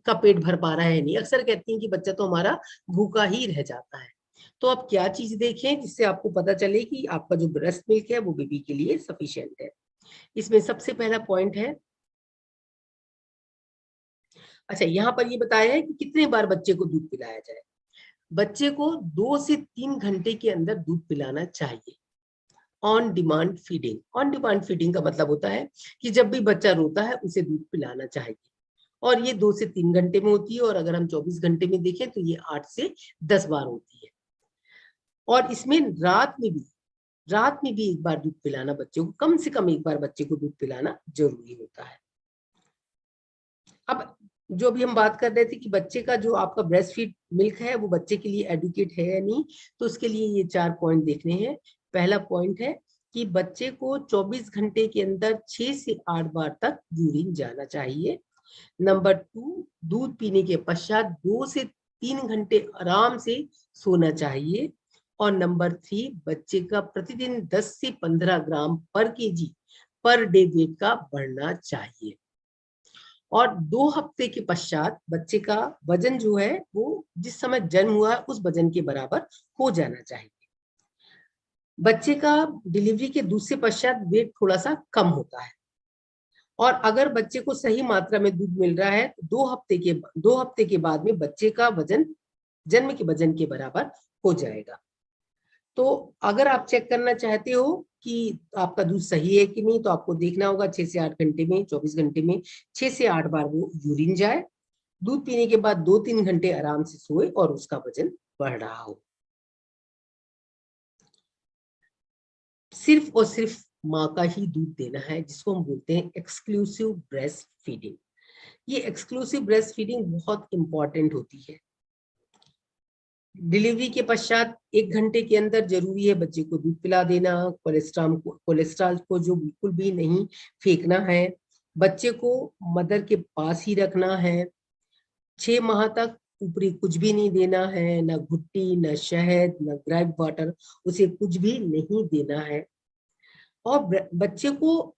का पेट भर पा रहा है नहीं। अक्सर कहती हैं कि बच्चा तो हमारा भूखा ही रह जाता है। तो आप क्या चीज देखें जिससे आपको पता चले कि आपका जो ब्रेस्ट मिल्क है वो बेबी के लिए सफिशिएंट है। इसमें सबसे पहला पॉइंट है, अच्छा यहाँ पर ये बताया है कि कितने बार बच्चे को दूध पिलाया जाए। बच्चे को 2 से 3 घंटे के अंदर दूध पिलाना चाहिए। On demand feeding. On demand feeding का मतलब होता है कि जब भी बच्चा रोता है उसे दूध पिलाना चाहिए, और ये 2 से 3 घंटे में होती है, और अगर हम 24 घंटे में देखें तो ये 8 से 10 बार होती है। और इसमें रात में भी एक बार दूध पिलाना, बच्चे को कम से कम एक बार बच्चे को दूध पिलाना जरूरी होता है। अब जो भी हम बात कर रहे थे कि बच्चे का जो आपका ब्रेस्ट फीड मिल्क है वो बच्चे के लिए एडुकेट है या नहीं, तो उसके लिए ये 4 पॉइंट देखने हैं। पहला पॉइंट है कि बच्चे को 24 घंटे के अंदर 6 से 8 बार तक यूरिन जाना चाहिए। नंबर 2, दूध पीने के पश्चात 2 से 3 घंटे आराम से सोना चाहिए। और नंबर 3, बच्चे का प्रतिदिन 10 से 15 ग्राम पर केजी पर डे वेट का बढ़ना चाहिए। और 2 हफ्ते के पश्चात बच्चे का वजन जो है वो जिस समय जन्म हुआ है उस वजन के बराबर हो जाना चाहिए। बच्चे का डिलीवरी के दूसरे पश्चात वेट थोड़ा सा कम होता है, और अगर बच्चे को सही मात्रा में दूध मिल रहा है तो 2 हफ्ते के बाद में बच्चे का वजन जन्म के वजन के बराबर हो जाएगा। तो अगर आप चेक करना चाहते हो कि आपका दूध सही है कि नहीं, तो आपको देखना होगा 6 से 8 घंटे में, 24 घंटे में 6 से 8 बार वो यूरिन जाए, दूध पीने के बाद 2-3 घंटे आराम से सोए और उसका वजन बढ़ रहा हो। सिर्फ और सिर्फ माँ का ही दूध देना है, जिसको हम बोलते हैं एक्सक्लूसिव ब्रेस्ट फीडिंग। ये एक्सक्लूसिव ब्रेस्ट फीडिंग बहुत इंपॉर्टेंट होती है। डिलीवरी के पश्चात 1 घंटे के अंदर जरूरी है बच्चे को दूध पिला देना। कोलेस्ट्रॉल को जो बिल्कुल भी नहीं फेंकना है। बच्चे को मदर के पास ही रखना है। 6 माह तक ऊपरी कुछ भी नहीं देना है, ना घुट्टी, ना शहद, ना ग्रेप वाटर, उसे कुछ भी नहीं देना है। और बच्चे को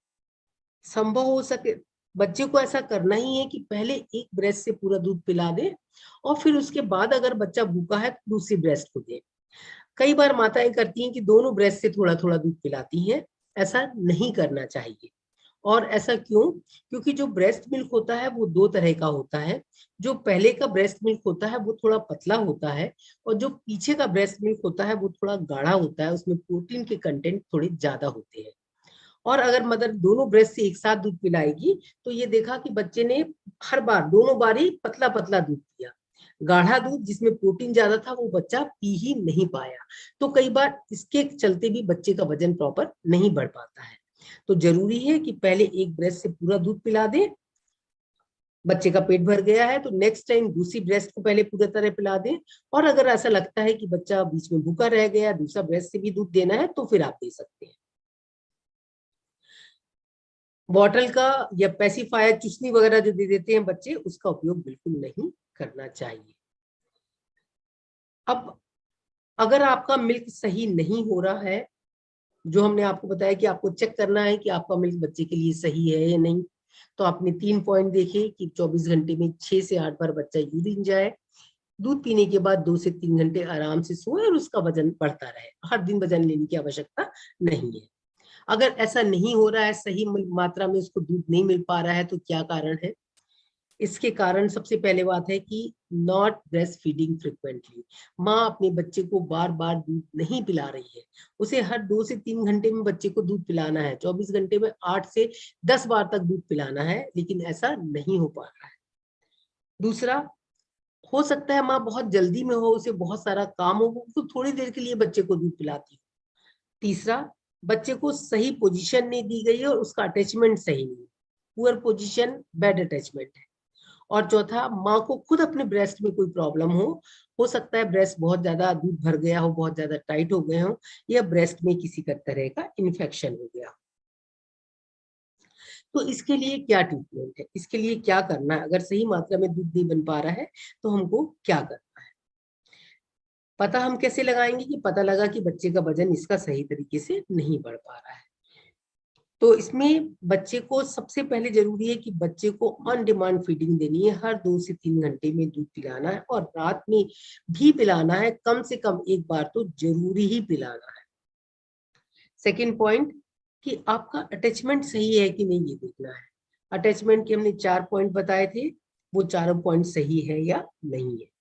संभव हो सके, बच्चे को ऐसा करना ही है कि पहले एक ब्रेस्ट से पूरा दूध पिला दे, और फिर उसके बाद अगर बच्चा भूखा है तो दूसरी ब्रेस्ट को दे। कई बार माताएं करती हैं कि दोनों ब्रेस्ट से थोड़ा थोड़ा दूध पिलाती हैं। ऐसा नहीं करना चाहिए। और ऐसा क्यों? क्योंकि जो ब्रेस्ट मिल्क होता है वो 2 तरह का होता है। जो पहले का ब्रेस्ट मिल्क होता है वो थोड़ा पतला होता है, और जो पीछे का ब्रेस्ट मिल्क होता है वो थोड़ा गाढ़ा होता है, उसमें प्रोटीन के कंटेंट थोड़े ज्यादा होते हैं। और अगर मदर दोनों ब्रेस्ट से एक साथ दूध पिलाएगी तो ये देखा कि बच्चे ने हर बार दोनों बारी पतला पतला दूध पिया। गाढ़ा दूध जिसमें प्रोटीन ज्यादा था वो बच्चा पी ही नहीं पाया। तो कई बार इसके चलते भी बच्चे का वजन प्रॉपर नहीं बढ़ पाता है। तो जरूरी है कि पहले एक ब्रेस्ट से पूरा दूध पिला दें। बच्चे का पेट भर गया है तो नेक्स्ट टाइम दूसरी ब्रेस्ट को पहले पूरी तरह पिला दें। और अगर ऐसा लगता है कि बच्चा बीच में भूखा रह गया, दूसरा ब्रेस्ट से भी दूध देना है, तो फिर आप दे सकते हैं। बॉटल का या पैसिफायर, चुस्नी वगैरह जो दे देते हैं बच्चे, उसका उपयोग बिल्कुल नहीं करना चाहिए। अब अगर आपका मिल्क सही नहीं हो रहा है जो हमने आपको बताया कि आपको चेक करना है कि आपका मिल्क बच्चे के लिए सही है या नहीं। तो आपने 3 पॉइंट देखे कि 24 घंटे में 6 से 8 बार बच्चा यूरिन जाए, दूध पीने के बाद 2 से 3 घंटे आराम से सोए और उसका वजन बढ़ता रहे। हर दिन वजन लेने की आवश्यकता नहीं है। अगर ऐसा नहीं हो रहा है, सही मात्रा में उसको दूध नहीं मिल पा रहा है, तो क्या कारण है? इसके कारण सबसे पहले बात है कि नॉट ब्रेस्ट फीडिंग फ्रिक्वेंटली। माँ अपने बच्चे को बार बार दूध नहीं पिला रही है। उसे हर 2 से 3 घंटे में बच्चे को दूध पिलाना है, 24 घंटे में 8 से 10 बार तक दूध पिलाना है, लेकिन ऐसा नहीं हो पा रहा है। दूसरा, हो सकता है माँ बहुत जल्दी में हो, उसे बहुत सारा काम हो, तो थोड़ी देर के लिए बच्चे को दूध पिलाती हो। तीसरा, बच्चे को सही पोजीशन नहीं दी गई है और उसका अटैचमेंट सही नहीं, पुअर पोजीशन, बैड अटैचमेंट है। और चौथा, माँ को खुद अपने ब्रेस्ट में कोई प्रॉब्लम हो सकता है ब्रेस्ट बहुत ज्यादा दूध भर गया हो, बहुत ज्यादा टाइट हो गए हो, या ब्रेस्ट में किसी का तरह का इन्फेक्शन हो गया। तो इसके लिए क्या ट्रीटमेंट है, इसके लिए क्या करना है? अगर सही मात्रा में दूध नहीं बन पा रहा है तो हमको क्या करना है? पता हम कैसे लगाएंगे कि पता लगा कि बच्चे का वजन इसका सही तरीके से नहीं बढ़ पा रहा है? तो इसमें बच्चे को सबसे पहले जरूरी है कि बच्चे को ऑन डिमांड फीडिंग देनी है। हर 2 से 3 घंटे में दूध पिलाना है और रात में भी पिलाना है, कम से कम एक बार तो जरूरी ही पिलाना है। सेकेंड पॉइंट, कि आपका अटैचमेंट सही है कि नहीं, ये देखना है। अटैचमेंट के हमने 4 पॉइंट बताए थे, वो चारों पॉइंट सही है या नहीं है।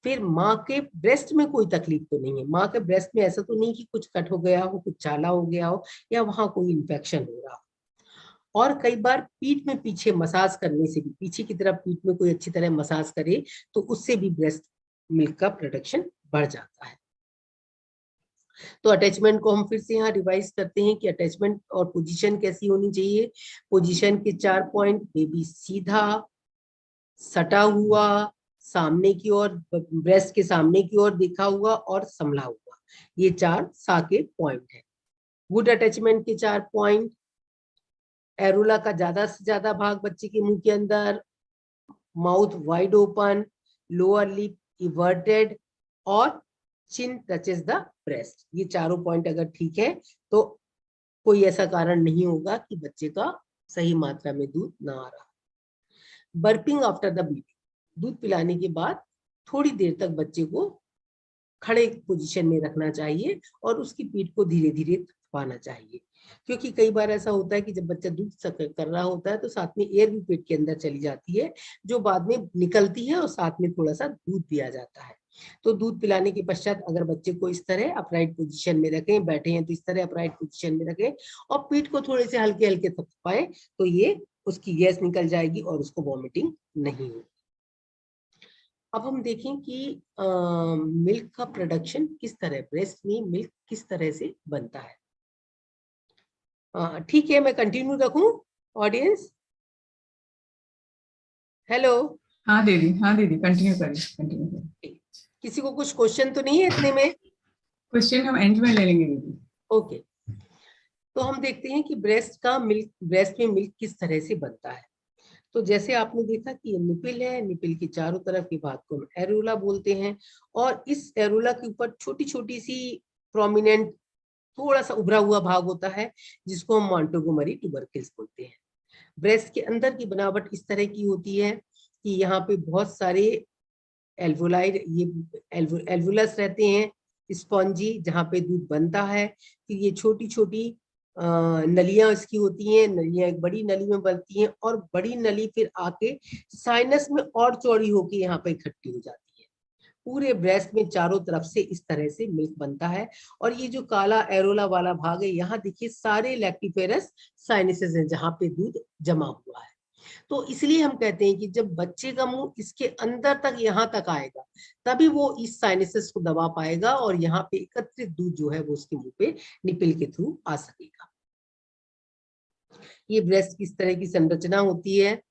फिर माँ के ब्रेस्ट में कोई तकलीफ तो नहीं है, माँ के ब्रेस्ट में ऐसा तो नहीं कि कुछ कट हो गया हो, कुछ छाला हो गया हो, या वहां कोई इन्फेक्शन हो रहा हो। और कई बार पीठ में पीछे मसाज करने से भी, पीछे की तरफ पीठ में कोई अच्छी तरह मसाज करे तो उससे भी ब्रेस्ट मिल्क का प्रोडक्शन बढ़ जाता है। तो अटैचमेंट को हम फिर से यहाँ रिवाइज करते हैं कि अटैचमेंट और पोजीशन कैसी होनी चाहिए। पोजीशन के 4 पॉइंट, बेबी सीधा, सटा हुआ, सामने की ओर, ब्रेस्ट के सामने की ओर देखा हुआ और संभला हुआ, ये 4 सा के पॉइंट है। गुड अटैचमेंट के 4 पॉइंट, एरोला का ज्यादा से ज्यादा भाग बच्चे के मुंह के अंदर, mouth wide open, lower lip everted और चिन टचेस द ब्रेस्ट। ये चारों पॉइंट अगर ठीक है तो कोई ऐसा कारण नहीं होगा कि बच्चे का सही मात्रा में दूध ना आ रहा। बर्पिंग आफ्टर द ब्लीडिंग, दूध पिलाने के बाद थोड़ी देर तक बच्चे को खड़े पोजीशन में रखना चाहिए और उसकी पीठ को धीरे धीरे थपथपाना चाहिए, क्योंकि कई बार ऐसा होता है कि जब बच्चा दूध कर रहा होता है तो साथ में एयर भी पेट के अंदर चली जाती है, जो बाद में निकलती है और साथ में थोड़ा सा दूध भी आ जाता है। तो दूध पिलाने के पश्चात अगर बच्चे को इस तरह अपराइट पोजीशन में रखें, बैठे हैं तो इस तरह अपराइट पोजीशन में रखें और पीठ को थोड़े से हल्के हल्के थपथपाएं, तो ये उसकी गैस निकल जाएगी और उसको वॉमिटिंग नहीं होगी। अब हम देखें कि मिल्क का प्रोडक्शन किस तरह, ब्रेस्ट में मिल्क किस तरह से बनता है। ठीक है, मैं कंटिन्यू रखूं ऑडियंस? हेलो? हाँ दीदी, हाँ दीदी, कंटिन्यू करिए। किसी को कुछ क्वेश्चन तो नहीं है इतने में? क्वेश्चन हम एंड में ले लेंगे दीदी। ओके, तो हम देखते हैं कि ब्रेस्ट में मिल्क किस तरह से बनता है। तो जैसे आपने देखा कि ये निपिल है, निपिल के चारों तरफ के भाग को हम एरोला बोलते हैं, और इस एरोला के ऊपर छोटी छोटी सी प्रोमिनेंट थोड़ा सा उभरा हुआ भाग होता है जिसको हम मॉन्टेगोमरी ट्यूबरकल्स बोलते हैं। ब्रेस्ट के अंदर की बनावट इस तरह की होती है कि यहाँ पे बहुत सारे एल्वोलाई, ये एल्वुलस रहते हैं, स्पॉन्जी, जहाँ पे दूध बनता है। फिर ये छोटी छोटी नलियां इसकी होती हैं, नलियां एक बड़ी नली में बनती हैं और बड़ी नली फिर आके साइनस में और चौड़ी होके यहाँ पे इकट्ठी हो जाती है। पूरे ब्रेस्ट में चारों तरफ से इस तरह से मिल्क बनता है। और ये जो काला एरोला वाला भाग है, यहाँ देखिए सारे लैक्टिफेरस साइनसेस हैं जहाँ पे दूध जमा हुआ है। तो इसलिए हम कहते हैं कि जब बच्चे का मुंह इसके अंदर तक यहाँ तक आएगा तभी वो इस साइनसेस को दबा पाएगा और यहाँ पे एकत्रित दूध जो है वो उसके मुंह पे निपिल के थ्रू आ सकेगा। ये ब्रेस्ट की इस तरह की संरचना होती है।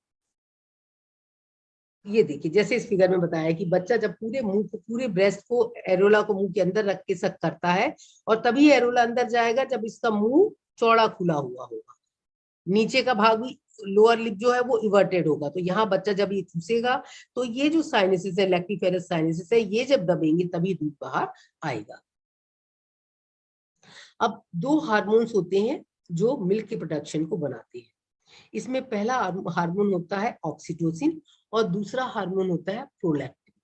ये देखिए, जैसे इस फिगर में बताया कि बच्चा जब पूरे ब्रेस्ट को, एरोला को मुंह के अंदर रख के सक करता है और तभी एरोला अंदर जाएगा जब इसका मुंह चौड़ा खुला हुआ होगा। नीचे का भाग भी, लोअर लिप जो है वो इवर्टेड होगा। तो यहाँ बच्चा जब ये चूसेगा तो ये जो साइनसेस है, लैक्टिफेरस साइनसेस है, ये जब दबेंगे तभी दूध बाहर आएगा। अब दो हार्मोन्स होते हैं जो मिल्क के प्रोडक्शन को बनाते हैं। इसमें पहला हार्मोन होता है ऑक्सीटोसिन और दूसरा हार्मोन होता है प्रोलैक्टिन।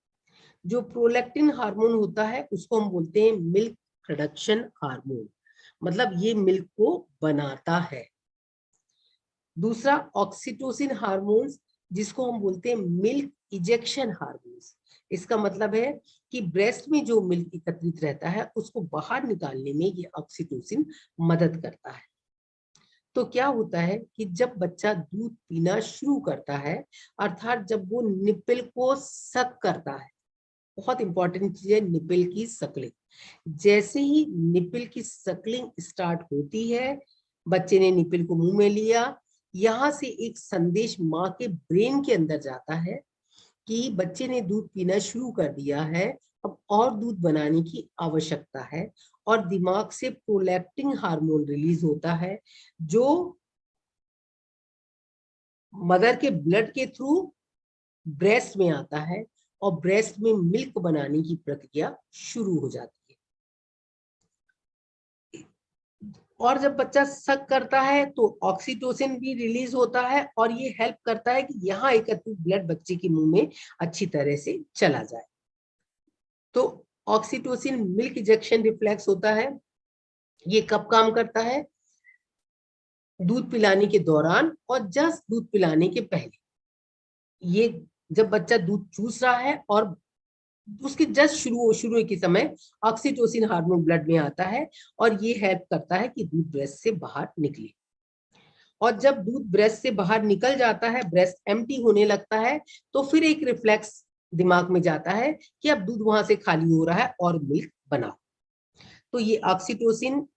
जो प्रोलैक्टिन हार्मोन होता है उसको हम बोलते हैं मिल्क प्रोडक्शन हार्मोन, मतलब ये मिल्क को बनाता है। दूसरा ऑक्सीटोसिन हार्मोन्स, जिसको हम बोलते हैं मिल्क इजेक्शन हार्मोन्स। इसका मतलब है कि ब्रेस्ट में जो मिल्क एकत्रित रहता है उसको बाहर निकालने में ये ऑक्सीटोसिन मदद करता है। तो क्या होता है कि जब बच्चा दूध पीना शुरू करता है, अर्थात जब वो निप्पल को सक करता है, बहुत इंपॉर्टेंट चीज है निप्पल की सकलिंग। जैसे ही निप्पल की सकलिंग स्टार्ट होती है, बच्चे ने निप्पल को मुंह में लिया, यहाँ से एक संदेश माँ के ब्रेन के अंदर जाता है कि बच्चे ने दूध पीना शुरू कर दिया है, अब और दूध बनाने की आवश्यकता है। और दिमाग से प्रोलैक्टिन हार्मोन रिलीज होता है जो मदर के ब्लड के थ्रू ब्रेस्ट में आता है और ब्रेस्ट में मिल्क बनाने की प्रक्रिया शुरू हो जाती है। और जब बच्चा सक करता है तो ऑक्सीटोसिन भी रिलीज होता है और ये हेल्प करता है कि यहाँ एकत्रित ब्लड बच्चे के मुंह में अच्छी तरह से चला जाए। तो ऑक्सीटोसिन मिल्क इजेक्शन रिफ्लेक्स होता है। ये कब काम करता है? दूध पिलाने के दौरान और जस्ट दूध पिलाने के पहले। ये जब बच्चा दूध चूस रहा है और उसके जस्ट शुरू के समय ऑक्सीटोसिन हार्मोन ब्लड में आता है और ये हेल्प करता है कि दूध ब्रेस्ट से बाहर निकले। और जब दूध ब्रेस्ट से बाहर निकल जाता है, ब्रेस्ट एम्प्टी होने लगता है, तो फिर एक रिफ्लेक्स दिमाग में जाता है कि अब दूध वहां से खाली हो रहा है और मिल्क बनाओ। तो ये ऑक्सीटोसिन,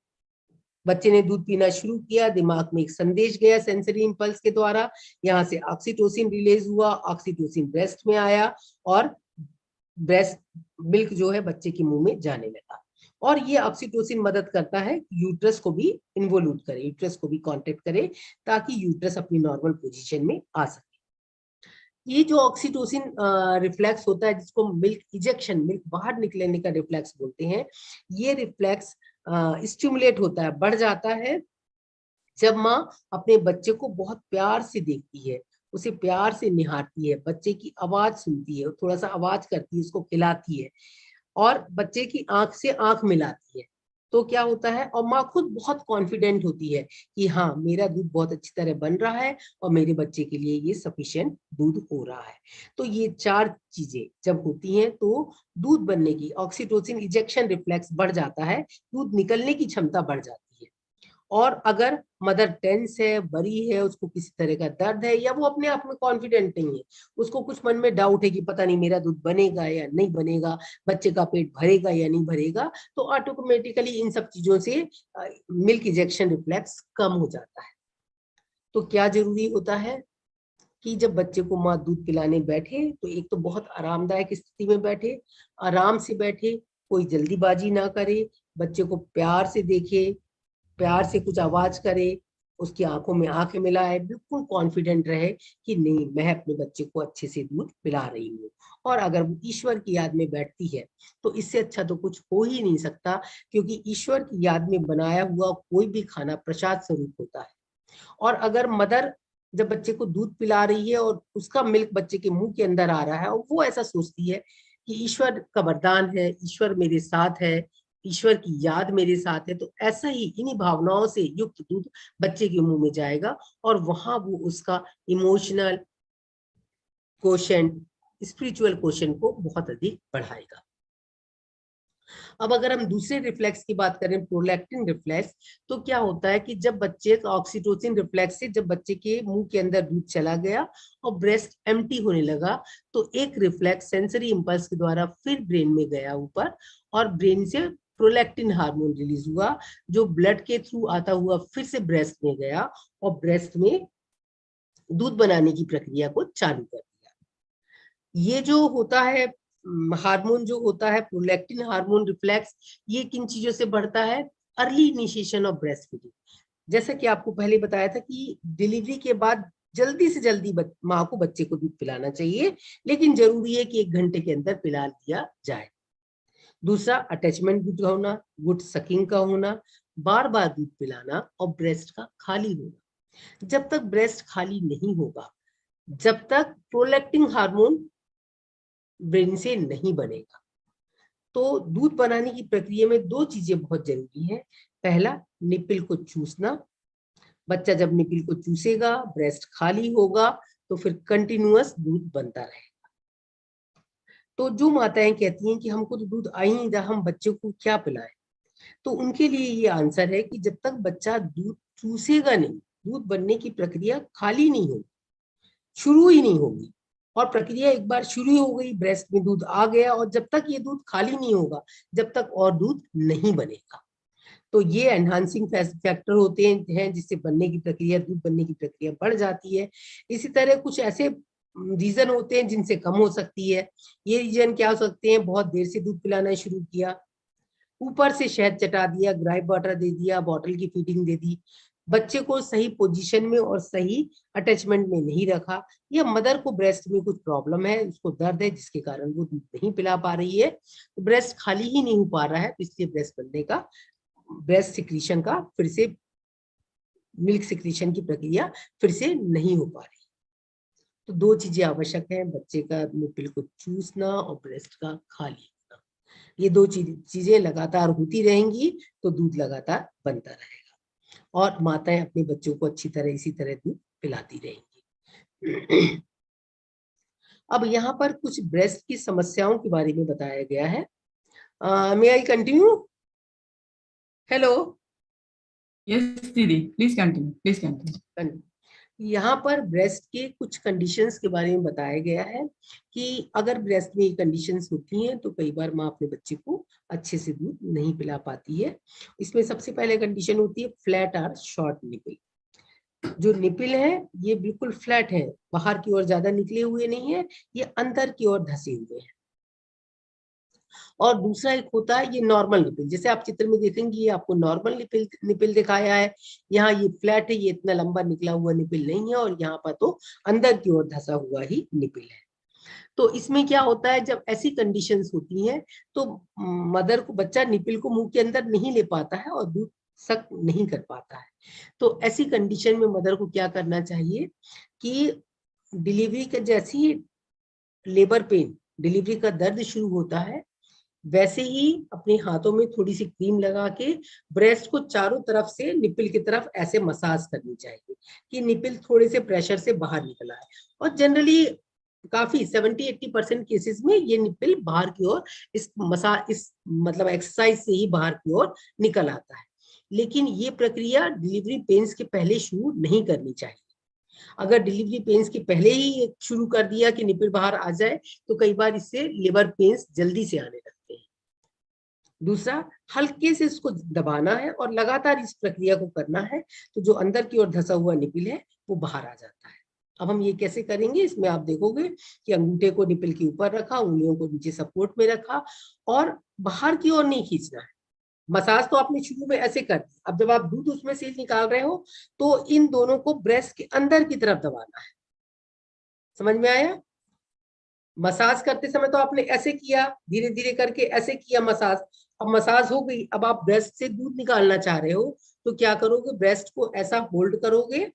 बच्चे ने दूध पीना शुरू किया, दिमाग में एक संदेश गया सेंसरी इंपल्स के द्वारा, यहाँ से ऑक्सीटोसिन रिलीज हुआ, ऑक्सीटोसिन ब्रेस्ट में आया और ब्रेस्ट मिल्क जो है बच्चे के मुंह में जाने लगा। और ये ऑक्सीटोसिन मदद करता है यूट्रस को भी इन्वोल्यूट करे, यूट्रस को भी कांटेक्ट करे ताकि यूट्रस अपनी नॉर्मल पोजीशन में आ सके। ये जो ऑक्सीटोसिन रिफ्लेक्स होता है, जिसको मिल्क इजेक्शन, मिल्क बाहर निकलने का रिफ्लेक्स बोलते हैं, ये रिफ्लेक्स स्टिमुलेट होता है, बढ़ जाता है जब माँ अपने बच्चे को बहुत प्यार से देखती है, उसे प्यार से निहारती है, बच्चे की आवाज सुनती है, थोड़ा सा आवाज करती है, उसको खिलाती है और बच्चे की आंख से आंख मिलाती है। तो क्या होता है, और माँ खुद बहुत कॉन्फिडेंट होती है कि हाँ, मेरा दूध बहुत अच्छी तरह बन रहा है और मेरे बच्चे के लिए ये सफिशिएंट दूध हो रहा है। तो ये चार चीजें जब होती हैं तो दूध बनने की, ऑक्सीटोसिन इजेक्शन रिफ्लेक्स बढ़ जाता है, दूध निकलने की क्षमता बढ़ जाती है। और अगर मदर टेंस है, बरी है, उसको किसी तरह का दर्द है या वो अपने आप में कॉन्फिडेंट नहीं है, उसको कुछ मन में डाउट है कि पता नहीं मेरा दूध बनेगा या नहीं बनेगा, बच्चे का पेट भरेगा या नहीं भरेगा, तो ऑटोमेटिकली इन सब चीजों से मिल्क इजेक्शन रिफ्लेक्स कम हो जाता है। तो क्या जरूरी होता है कि जब बच्चे को माँ दूध पिलाने बैठे तो एक तो बहुत आरामदायक स्थिति में बैठे, आराम से बैठे, कोई जल्दीबाजी ना करे, बच्चे को प्यार से देखे, प्यार से कुछ आवाज करे, उसकी आंखों में आंखें मिलाए, बिल्कुल कॉन्फिडेंट रहे कि नहीं, मैं अपने बच्चे को अच्छे से दूध पिला रही हूँ। और अगर वो ईश्वर की याद में बैठती है तो इससे अच्छा तो कुछ हो ही नहीं सकता, क्योंकि ईश्वर की याद में बनाया हुआ कोई भी खाना प्रसाद स्वरूप होता है। और अगर मदर जब बच्चे को दूध पिला रही है और उसका मिल्क बच्चे के मुंह के अंदर आ रहा है और वो ऐसा सोचती है कि ईश्वर का वरदान है, ईश्वर मेरे साथ है, ईश्वर की याद मेरे साथ है, तो ऐसा ही इन्हीं भावनाओं से युक्त दूध बच्चे के मुंह में जाएगा और वहां वो उसका इमोशनल क्वोशेंट, स्पिरिचुअल क्वोशेंट को बहुत अधिक बढ़ाएगा। अब अगर हम दूसरे रिफ्लेक्स की बात करें, प्रोलैक्टिन रिफ्लेक्स, तो क्या होता है कि जब बच्चे का ऑक्सीटोसिन रिफ्लेक्स से जब बच्चे के मुंह के अंदर दूध चला गया और ब्रेस्ट एम्प्टी होने लगा, तो एक रिफ्लेक्स सेंसरी इंपल्स के द्वारा फिर ब्रेन में गया ऊपर और ब्रेन से प्रोलैक्टिन हार्मोन रिलीज हुआ, जो ब्लड के थ्रू आता हुआ फिर से ब्रेस्ट में गया और ब्रेस्ट में दूध बनाने की प्रक्रिया को चालू कर दिया। ये जो होता है हार्मोन, जो होता है प्रोलैक्टिन हार्मोन रिफ्लेक्स, ये किन चीजों से बढ़ता है? Early initiation of breast feeding. जैसा कि आपको पहले बताया था कि डिलीवरी के बाद जल्दी से जल्दी माँ को बच्चे को दूध पिलाना चाहिए, लेकिन जरूरी है कि 1 घंटे के अंदर पिला दिया जाए। दूसरा, अटैचमेंट गुड होना, गुड सकिंग का होना, बार बार दूध पिलाना और ब्रेस्ट का खाली होना। जब तक ब्रेस्ट खाली नहीं होगा, जब तक प्रोलैक्टिन हार्मोन ब्रेन से नहीं बनेगा। तो दूध बनाने की प्रक्रिया में दो चीजें बहुत जरूरी है। पहला, निपिल को चूसना। बच्चा जब निपिल को चूसेगा, ब्रेस्ट खाली होगा, तो फिर कंटिन्यूअस दूध बनता रहेगा। तो जो माताएं कहती हैं कि हमको तो दूध आ ही नहीं रहा, हम बच्चे को क्या पिलाएं, तो उनके लिए ये आंसर है कि जब तक बच्चा दूध चूसेगा नहीं, दूध बनने की प्रक्रिया खाली नहीं होगी, शुरू ही नहीं होगी। और प्रक्रिया एक बार शुरू हो गई, ब्रेस्ट में दूध आ गया, और जब तक ये दूध खाली नहीं होगा, जब तक और दूध नहीं बनेगा। तो ये एनहांसिंग फैक्टर होते हैं जिससे बनने की प्रक्रिया, दूध बनने की प्रक्रिया बढ़ जाती है। इसी तरह कुछ ऐसे रीजन होते हैं जिनसे कम हो सकती है। ये रीजन क्या हो सकते हैं? बहुत देर से दूध पिलाना शुरू किया, ऊपर से शहद चटा दिया, ग्राइप वाटर दे दिया, बॉटल की फीडिंग दे दी, बच्चे को सही पोजीशन में और सही अटैचमेंट में नहीं रखा, या मदर को ब्रेस्ट में कुछ प्रॉब्लम है, उसको दर्द है जिसके कारण वो दूध नहीं पिला पा रही है, तो ब्रेस्ट खाली ही नहीं हो पा रहा है, इसलिए ब्रेस्ट बनने का, ब्रेस्ट सिक्रीशन का फिर से, मिल्क सिक्रीशन की प्रक्रिया फिर से नहीं हो पा रही। तो दो चीजें आवश्यक हैं, बच्चे का निपिल को चूसना और ब्रेस्ट का खाली होना। ये दो चीजें लगातार होती रहेंगी तो दूध लगातार बनता रहेगा और माताएं अपने बच्चों को अच्छी तरह इसी तरह दूध पिलाती रहेंगी। अब यहाँ पर कुछ ब्रेस्ट की समस्याओं के बारे में बताया गया है। मे आई कंटिन्यू? हेलो, यस दीदी, प्लीज कंटिन्यू। यहाँ पर ब्रेस्ट के कुछ कंडीशंस के बारे में बताया गया है कि अगर ब्रेस्ट में ये कंडीशंस होती हैं तो कई बार माँ अपने बच्चे को अच्छे से दूध नहीं पिला पाती है। इसमें सबसे पहले कंडीशन होती है फ्लैट और शॉर्ट निपिल। जो निपिल है ये बिल्कुल फ्लैट है, बाहर की ओर ज्यादा निकले हुए नहीं है, ये अंदर की ओर धसे हुए हैं। और दूसरा एक होता है ये नॉर्मल निपिल, जैसे आप चित्र में देखेंगे ये आपको नॉर्मल निपिल दिखाया है, यहाँ ये फ्लैट है, ये इतना लंबा निकला हुआ निपिल नहीं है, और यहाँ पर तो अंदर की ओर धसा हुआ ही निपिल है। तो इसमें क्या होता है, जब ऐसी कंडीशंस होती हैं तो मदर को, बच्चा निपिल को मुंह के अंदर नहीं ले पाता है और दूध सक नहीं कर पाता है। तो ऐसी कंडीशन में मदर को क्या करना चाहिए कि डिलीवरी के जैसी लेबर पेन, डिलीवरी का दर्द शुरू होता है, वैसे ही अपने हाथों में थोड़ी सी क्रीम लगा के ब्रेस्ट को चारों तरफ से निपिल की तरफ ऐसे मसाज करनी चाहिए कि निपिल थोड़े से प्रेशर से बाहर निकल आए। और जनरली काफी 70-80% केसेस में ये निपिल बाहर की ओर इस मतलब एक्सरसाइज से ही बाहर की ओर निकल आता है। लेकिन ये प्रक्रिया डिलीवरी पेन्स के पहले शुरू नहीं करनी चाहिए। अगर डिलीवरी पेन्स के पहले ही शुरू कर दिया कि निपिल बाहर आ जाए तो कई बार इससे लेबर पेन्स जल्दी से आने लगते हैं। दूसरा, हल्के से इसको दबाना है और लगातार इस प्रक्रिया को करना है, तो जो अंदर की ओर धसा हुआ निपिल है वो बाहर आ जाता है। अब हम ये कैसे करेंगे, इसमें आप देखोगे कि अंगूठे को निपिल के ऊपर रखा, उंगलियों को नीचे सपोर्ट में रखा और बाहर की ओर नहीं खींचना है। मसाज तो आपने शुरू में ऐसे कर दी, अब जब आप दूध उसमें से निकाल रहे हो तो इन दोनों को ब्रेस्ट के अंदर की तरफ दबाना है। समझ में आया? मसाज करते समय तो आपने ऐसे किया, धीरे धीरे करके ऐसे किया मसाज, अब मसाज हो गई, अब आप ब्रेस्ट से दूध निकालना चाह रहे हो तो क्या करोगे, ब्रेस्ट को ऐसा होल्ड करोगे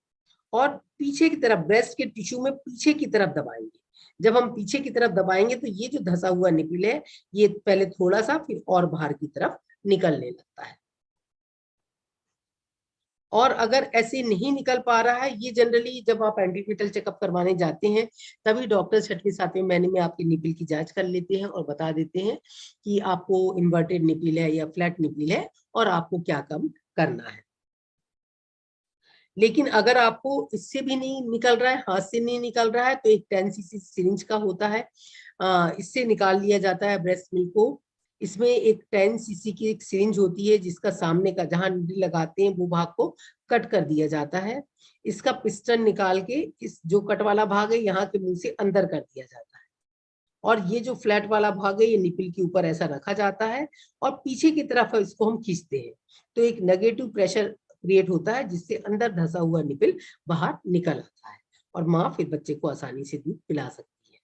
और पीछे की तरफ, ब्रेस्ट के टिश्यू में पीछे की तरफ दबाएंगे। जब हम पीछे की तरफ दबाएंगे तो ये जो धसा हुआ निपिल है ये पहले थोड़ा सा फिर और बाहर की तरफ निकलने लगता है। और अगर ऐसे नहीं निकल पा रहा है, ये जनरली जब आप एंटीनेटल चेकअप करवाने जाते हैं तभी डॉक्टर 6वें-7वें महीने में आपके निपिल की जांच कर लेते हैं और बता देते हैं कि आपको इन्वर्टेड निपिल है या फ्लैट निपिल है और आपको क्या कम करना है। लेकिन अगर आपको इससे भी नहीं निकल रहा है, हाथ से नहीं निकल रहा है, तो एक 10 cc सिरिंज का होता है, इससे निकाल लिया जाता है ब्रेस्ट मिल्क को। इसमें एक 10 cc की एक सिरिंज होती है जिसका सामने का, जहां नीडल लगाते हैं वो भाग को कट कर दिया जाता है। इसका पिस्टन निकाल के इस जो कट वाला भाग है यहाँ के मुंह से अंदर कर दिया जाता है और ये जो फ्लैट वाला भाग है ये निपिल के ऊपर ऐसा रखा जाता है और पीछे की तरफ इसको हम खींचते हैं तो एक नेगेटिव प्रेशर क्रिएट होता है जिससे अंदर धसा हुआ निपिल बाहर निकल आता है और माँ फिर बच्चे को आसानी से दूध पिला सकती है।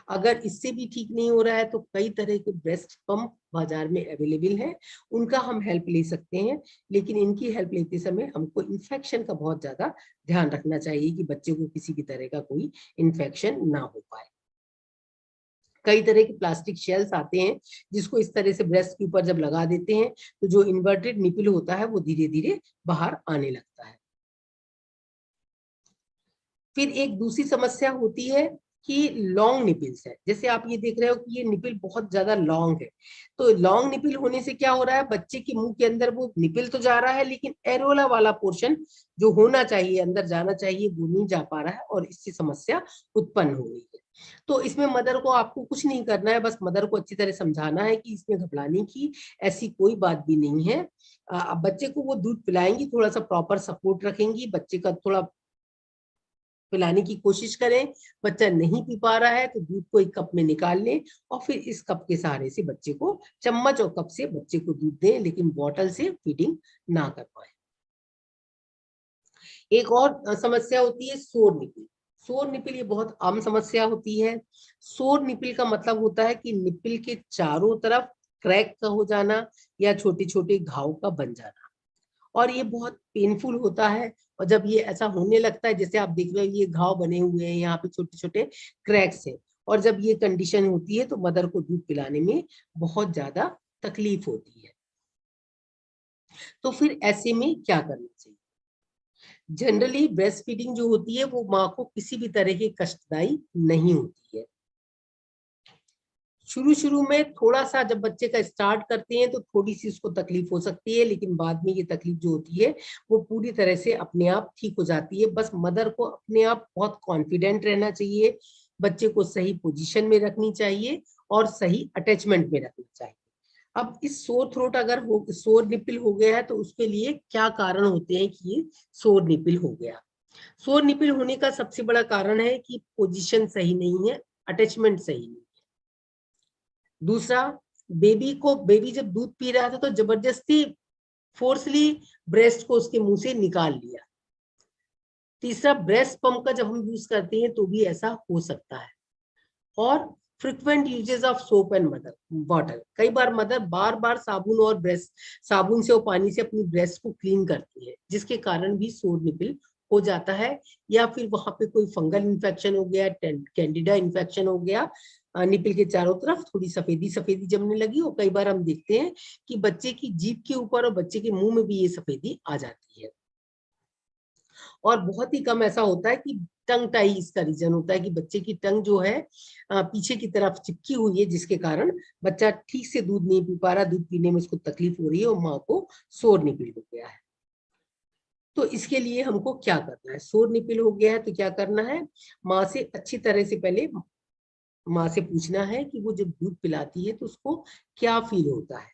अगर इससे भी ठीक नहीं हो रहा है तो कई तरह के ब्रेस्ट पंप बाजार में अवेलेबल है, उनका हम हेल्प ले सकते हैं। लेकिन इनकी हेल्प लेते समय हमको इन्फेक्शन का बहुत ज्यादा ध्यान रखना चाहिए कि बच्चे को किसी भी तरह का कोई इन्फेक्शन ना हो पाए। कई तरह के प्लास्टिक शेल्स आते हैं जिसको इस तरह से ब्रेस्ट के ऊपर जब लगा देते हैं तो जो इन्वर्टेड निपल होता है वो धीरे धीरे बाहर आने लगता है। फिर एक दूसरी समस्या होती है कि लॉन्ग निपल्स है। जैसे आप ये देख रहे हो कि ये निपल बहुत ज्यादा लॉन्ग है, तो लॉन्ग निपल होने से क्या हो रहा है, बच्चे के मुंह के अंदर वो निपल तो जा रहा है लेकिन एरोला वाला पोर्शन जो होना चाहिए, अंदर जाना चाहिए, वो नहीं जा पा रहा है और इससे समस्या उत्पन्न हो रही है। तो इसमें मदर को आपको कुछ नहीं करना है, बस मदर को अच्छी तरह समझाना है कि इसमें घबराने की ऐसी कोई बात भी नहीं है। बच्चे को वो दूध पिलाएंगी, थोड़ा सा प्रॉपर सपोर्ट रखेंगी, बच्चे का थोड़ा पिलाने की कोशिश करें। बच्चा नहीं पी पा रहा है तो दूध को एक कप में निकाल लें और फिर इस कप के सहारे से बच्चे को चम्मच और कप से बच्चे को दूध दें, लेकिन बॉटल से फीडिंग ना कर पाए। एक और समस्या होती है सोर निपल। सोर निपल ये बहुत आम समस्या होती है। सोर निपल का मतलब होता है कि निपल के चारों तरफ क्रैक का हो जाना या छोटे छोटे घाव का बन जाना, और ये बहुत पेनफुल होता है। और जब ये ऐसा होने लगता है, जैसे आप देख रहे हो ये घाव बने हुए हैं, यहाँ पे छोटे छोटे क्रैक्स हैं, और जब ये कंडीशन होती है तो मदर को दूध पिलाने में बहुत ज्यादा तकलीफ होती है। तो फिर ऐसे में क्या करना चाहिए? जनरली ब्रेस्ट फीडिंग जो होती है वो माँ को किसी भी तरह की कष्टदायी नहीं होती है। शुरू में थोड़ा सा जब बच्चे का स्टार्ट करते हैं तो थोड़ी सी उसको तकलीफ हो सकती है, लेकिन बाद में ये तकलीफ जो होती है वो पूरी तरह से अपने आप ठीक हो जाती है। बस मदर को अपने आप बहुत कॉन्फिडेंट रहना चाहिए, बच्चे को सही पोजीशन में रखनी चाहिए और सही अटैचमेंट में रखना चाहिए। अब इस सोर थ्रोट अगर सोर निपल हो गया है तो उसके लिए क्या कारण होते हैं कि ये सोर निपल हो गया? सोर निपल होने का सबसे बड़ा कारण है कि पोजीशन सही नहीं है, अटैचमेंट सही नहीं है। दूसरा, बेबी जब दूध पी रहा था तो जबरदस्ती फोर्सली ब्रेस्ट को उसके मुंह से निकाल लिया। तीसरा, ब्रेस्ट पंप का जब हम यूज करते हैं तो भी ऐसा हो सकता है। और frequent uses of soap and water, कई बार मदर बार बार साबुन से और पानी से अपनी ब्रेस्ट को क्लीन करती है, जिसके कारण भी सोर निपल हो जाता है। या फिर वहां पे कोई फंगल इन्फेक्शन हो गया, कैंडिडा इन्फेक्शन हो गया, निपल के चारों तरफ थोड़ी सफेदी जमने लगी। और कई बार हम देखते हैं कि बच्चे की जीभ के ऊपर और बच्चे के मुंह में भी ये सफेदी आ जाती है। और बहुत ही कम ऐसा होता है कि टंग टाई इसका रीजन होता है कि बच्चे की टंग जो है पीछे की तरफ चिपकी हुई है, जिसके कारण बच्चा ठीक से दूध नहीं पी पा रहा, दूध पीने में उसको तकलीफ हो रही है और माँ को सोर निपल हो गया है। तो इसके लिए हमको क्या करना है? सोर निपल हो गया है तो क्या करना है? माँ से अच्छी तरह से पहले माँ से पूछना है कि वो जब दूध पिलाती है तो उसको क्या फील होता है।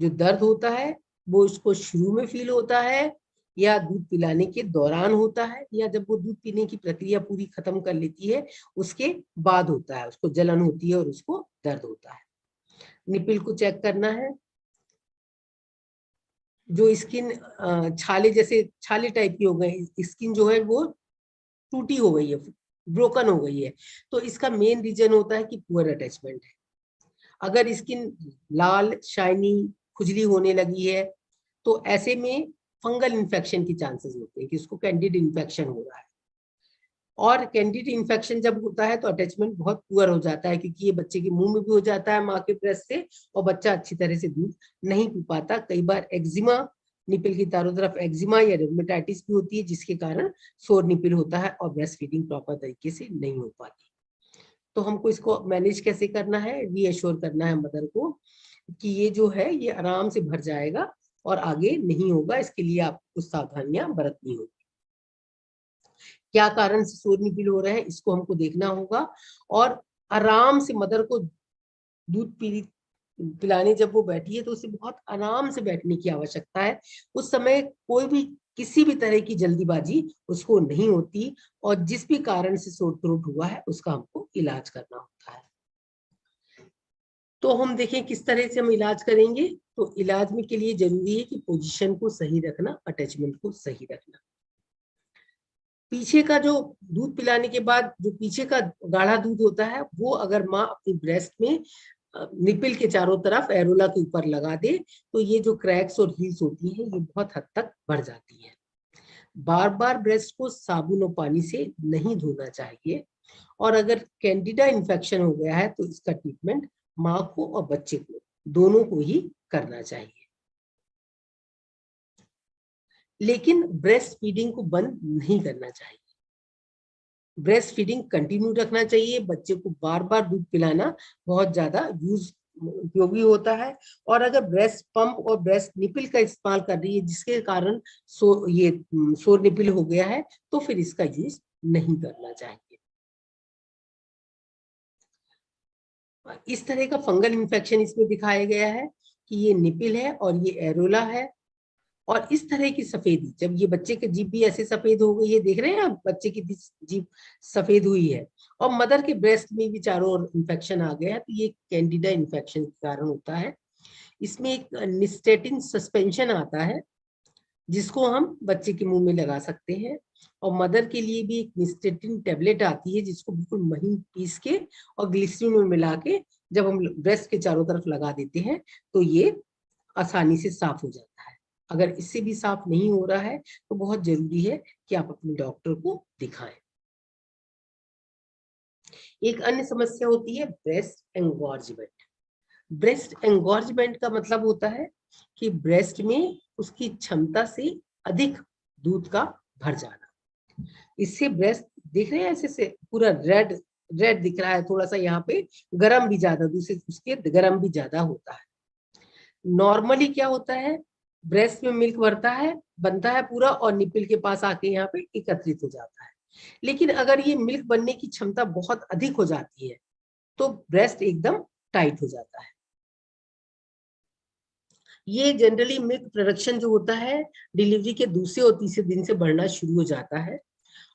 जो दर्द होता है वो उसको शुरू में फील होता है या दूध पिलाने के दौरान होता है या जब वो दूध पीने की प्रक्रिया पूरी खत्म कर लेती है उसके बाद होता है, उसको जलन होती है और उसको दर्द होता है। निपल को चेक करना है। जो स्किन छाले जैसे छाले टाइप की हो गई, स्किन जो है वो टूटी हो गई है, ब्रोकन हो गई है, तो इसका मेन रीजन होता है कि पुअर अटैचमेंट है। अगर स्किन लाल शाइनी खुजली होने लगी है तो ऐसे में फंगल इन्फेक्शन की चांसेस होते हैं कि उसको कैंडिड इन्फेक्शन हो रहा है। और कैंडिड इन्फेक्शन जब होता है तो अटैचमेंट बहुत पुअर हो जाता है, क्योंकि ये बच्चे के मुंह में भी हो जाता है माँ के ब्रेस्ट से और बच्चा अच्छी तरह से दूध नहीं पी पाता। कई बार एक्जिमा, निपल की चारों तरफ एक्जिमा या रेगमेटाइटिस भी होती है, जिसके कारण सोर निपल होता है और ब्रेस्ट फीडिंग प्रॉपर तरीके से नहीं हो पाती। तो हमको इसको मैनेज कैसे करना है? रीअश्योर करना है मदर को कि ये जो है ये आराम से भर जाएगा और आगे नहीं होगा। इसके लिए आपको कुछ सावधानियां बरतनी होगी। क्या कारण से सोर निपल हो रहा है इसको हमको देखना होगा और आराम से मदर को दूध पिलाने जब वो बैठी है तो उसे बहुत आराम से बैठने की आवश्यकता है। उस समय कोई भी किसी भी तरह की जल्दीबाजी उसको नहीं होती और जिस भी कारण से सोर थ्रोट हुआ है उसका हमको इलाज करना होता है। तो हम देखें किस तरह से हम इलाज करेंगे। तो इलाज में के लिए जरूरी है कि पोजीशन को सही रखना, अटैचमेंट को सही रखना। पीछे का जो दूध पिलाने के बाद जो पीछे का गाढ़ा दूध होता है वो अगर माँ अपनी ब्रेस्ट में निपिल के चारों तरफ एरोला के ऊपर लगा दे तो ये जो क्रैक्स और हील्स होती हैं ये बहुत हद तक बढ़ जाती है। बार बार ब्रेस्ट को साबुन और पानी से नहीं धोना चाहिए और अगर कैंडिडा इन्फेक्शन हो गया है तो इसका ट्रीटमेंट माँ को और बच्चे को दोनों को ही करना चाहिए। लेकिन ब्रेस्ट फीडिंग को बंद नहीं करना चाहिए, ब्रेस्ट फीडिंग कंटिन्यू रखना चाहिए। बच्चे को बार बार दूध पिलाना बहुत ज्यादा उपयोगी होता है और अगर ब्रेस्ट पंप और ब्रेस्ट निपिल का इस्तेमाल कर रही है जिसके कारण सोर निपिल हो गया है तो फिर इसका यूज नहीं करना चाहिए। इस तरह का फंगल इन्फेक्शन इसमें दिखाया गया है कि ये निपिल है और ये एरोला है और इस तरह की सफेदी, जब ये बच्चे की जीभ भी ऐसे सफेद हो गई है, देख रहे हैं आप बच्चे की जीभ सफेद हुई है और मदर के ब्रेस्ट में भी चारों ओर इन्फेक्शन आ गया है तो ये कैंडिडा इन्फेक्शन के कारण होता है। इसमें एक निस्टेटिन सस्पेंशन आता है जिसको हम बच्चे के मुंह में लगा सकते हैं और मदर के लिए भी एक निस्टेटिन टेबलेट आती है जिसको बिल्कुल महीन पीस के और ग्लिसरीन में मिला के जब हम ब्रेस्ट के चारों तरफ लगा देते हैं तो ये आसानी से साफ हो जाता है। अगर इससे भी साफ नहीं हो रहा है तो बहुत जरूरी है कि आप अपने डॉक्टर को दिखाएं। एक अन्य समस्या होती है ब्रेस्ट एंगॉर्जमेंट। ब्रेस्ट एंगॉर्जमेंट का मतलब होता है कि ब्रेस्ट में उसकी क्षमता से अधिक दूध का भर जाना। इससे ब्रेस्ट देख रहे हैं ऐसे से पूरा रेड रेड दिख रहा है, थोड़ा सा यहाँ पे गर्म भी ज्यादा, दूसरे उसके गर्म भी ज्यादा होता है। नॉर्मली क्या होता है, ब्रेस्ट में मिल्क बनता है पूरा और निपिल के पास आके यहाँ पे एकत्रित हो जाता है। लेकिन अगर ये मिल्क बनने की क्षमता बहुत अधिक हो जाती है तो ब्रेस्ट एकदम टाइट हो जाता है। ये जनरली मिल्क प्रोडक्शन जो होता है डिलीवरी के दूसरे और तीसरे दिन से बढ़ना शुरू हो जाता है